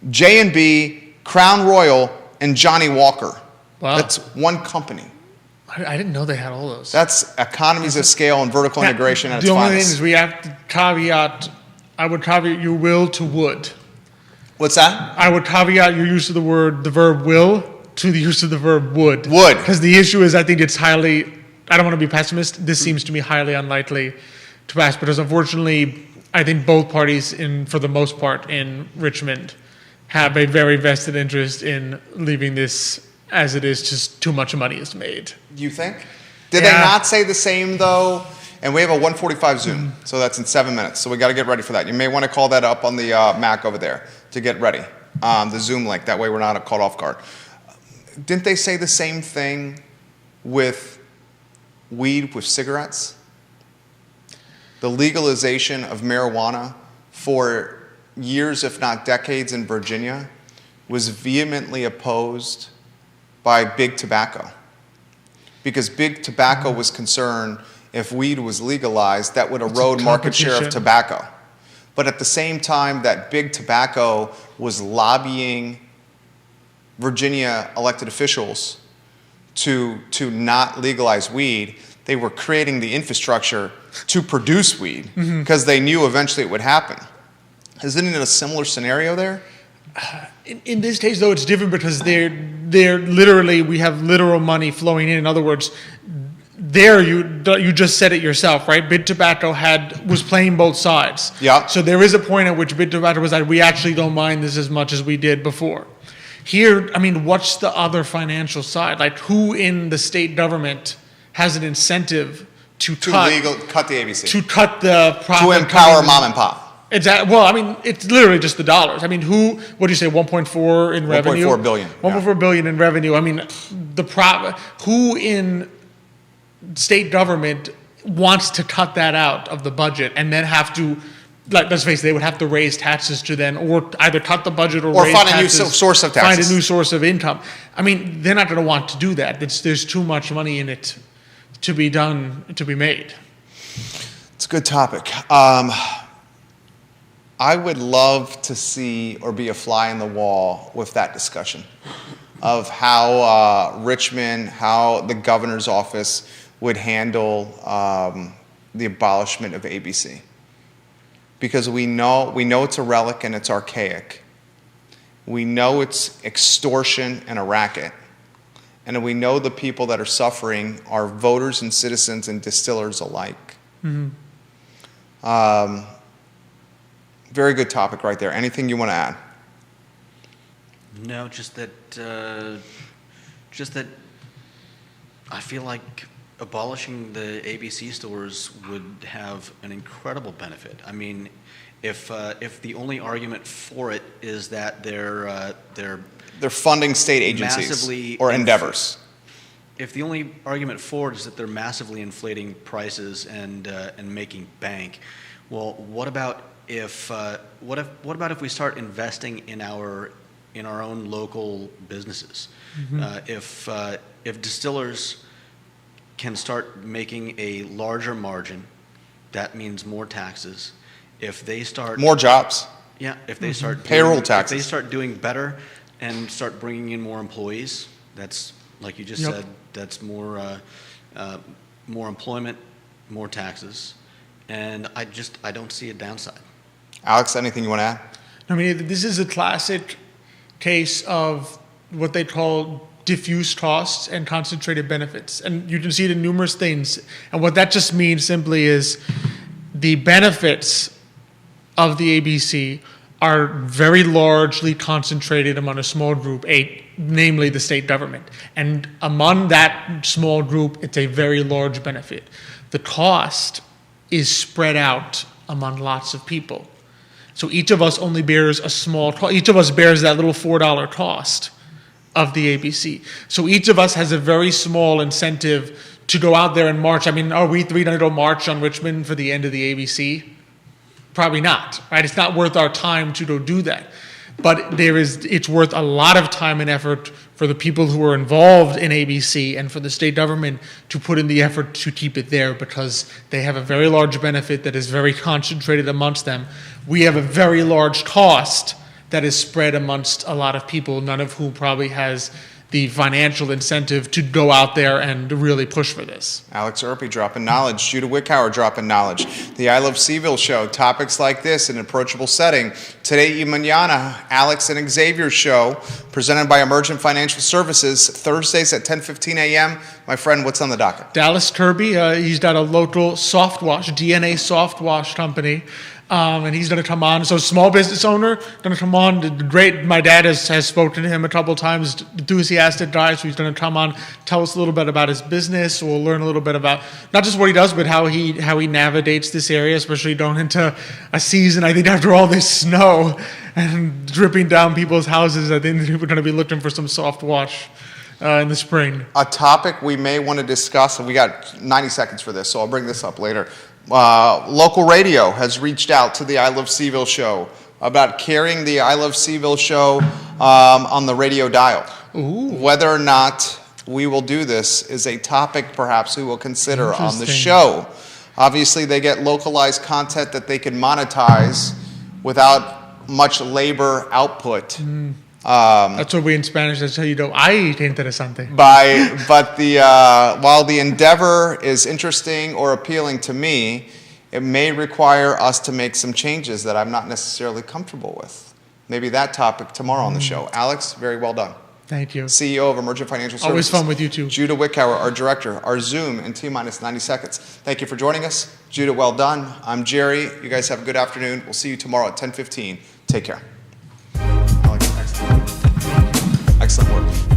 J&B, Crown Royal, and Johnny Walker. Wow. That's one company. I didn't know they had all those. That's economies of scale and vertical integration at its The only finest. thing is we have to caveat, I would caveat your will to would. What's that? I would caveat your use of the verb will to the use of the verb would. Would. Because the issue is, I think it's highly, I don't want to be pessimist, this seems to me highly unlikely to pass, because unfortunately, I think both parties, for the most part, in Richmond, have a very vested interest in leaving this as it is, just too much money is made. You think? Did they Yeah. not say the same, though? And we have a 1:45 Zoom, so that's in 7 minutes. So we got to get ready for that. You may want to call that up on the Mac over there to get ready, the Zoom link. That way we're not caught off guard. Didn't they say the same thing with weed, with cigarettes? The legalization of marijuana for years, if not decades, in Virginia was vehemently opposed by Big Tobacco. Because Big Tobacco was concerned if weed was legalized, that would erode market share of competition. tobacco. But at the same time that Big Tobacco was lobbying Virginia elected officials to not legalize weed, they were creating the infrastructure to produce weed because they knew eventually it would happen. Isn't it a similar scenario there? In this case, though, it's different because they're literally, we have literal money flowing in. In other words, there you just said it yourself, right? Big Tobacco was playing both sides. Yeah. So there is a point at which Big Tobacco was like, we actually don't mind this as much as we did before. Here, I mean, what's the other financial side? Like, who in the state government has an incentive to cut Cut the ABC. to cut the profit To empower coming- mom and pop. Exactly. Well, I mean, it's literally just the dollars. I mean, what do you say, 1.4 in revenue? 1.4 billion, 1.4 billion in revenue. I mean, who in state government wants to cut that out of the budget and then have to, like, let's face it, they would have to raise taxes to then, or either cut the budget or raise find a new taxes, source of Find taxes. a new source of income. I mean, they're not going to want to do that. There's too much money in it to be made. It's a good topic. I would love to see or be a fly in the wall with that discussion of how Richmond, how the governor's office would handle the abolishment of ABC. Because we know it's a relic and it's archaic. We know it's extortion and a racket. And we know the people that are suffering are voters and citizens and distillers alike. Very good topic right there. Anything you want to add? No, just that I feel like abolishing the ABC stores would have an incredible benefit. I mean, if the only argument for it is that they're They're funding state agencies massively or endeavors. if the only argument for it is that they're massively inflating prices and making bank, well, what about if we start investing in our own local businesses? If distillers can start making a larger margin, that means more taxes. If they start More jobs. yeah, if they start Payroll doing, taxes. if they start doing better and start bringing in more employees, that's like you just Yep. said. That's more employment, more taxes, and I don't see a downside. Alex, anything you want to add? I mean, this is a classic case of what they call diffuse costs and concentrated benefits. And you can see it in numerous things. And what that just means simply is the benefits of the ABC are very largely concentrated among a small group, namely the state government. And among that small group, it's a very large benefit. The cost is spread out among lots of people. So each of us only bears a small cost. Each of us bears that little $4 cost of the ABC. So each of us has a very small incentive to go out there and march. I mean, are we three going to go march on Richmond for the end of the ABC? Probably not, right? It's not worth our time to go do that. But it's worth a lot of time and effort for the people who are involved in ABC and for the state government to put in the effort to keep it there, because they have a very large benefit that is very concentrated amongst them. We have a very large cost that is spread amongst a lot of people, none of whom probably has the financial incentive to go out there and really push for this. Alex Erpy dropping knowledge. Judah Wickhauer dropping knowledge. The I Love Seville show. Topics like this in an approachable setting. Today y Mañana, Alex and Xavier show, presented by Emergent Financial Services. Thursdays at 10:15 a.m. My friend, what's on the docket? Dallas Kirby, he's got a local soft wash, DNA soft wash company. And he's going to come on. So small business owner, going to come on. Great. My dad has spoken to him a couple of times, enthusiastic guy. So he's going to come on, tell us a little bit about his business. We'll learn a little bit about not just what he does, but how he navigates this area, especially going into a season. I think after all this snow and dripping down people's houses, I think people are going to be looking for some soft wash in the spring. A topic we may want to discuss, and we got 90 seconds for this, so I'll bring this up later. Local radio has reached out to the I Love Seville show about carrying the I Love Seville show on the radio dial. Ooh. Whether or not we will do this is a topic perhaps we will consider on the Interesting. show. Obviously, they get localized content that they can monetize without much labor output. That's what we in Spanish, that's how you do. Ay, qué interesante. While the endeavor is interesting or appealing to me, it may require us to make some changes that I'm not necessarily comfortable with. Maybe that topic tomorrow on the show. Alex, very well done. Thank you. CEO of Emergent Financial Services. Always fun with you too. Judah Wickhauer, our director, our Zoom in T-minus 90 seconds. Thank you for joining us. Judah, well done. I'm Jerry. You guys have a good afternoon. We'll see you tomorrow at 10:15. Take care. Alex, excellent. Excellent work.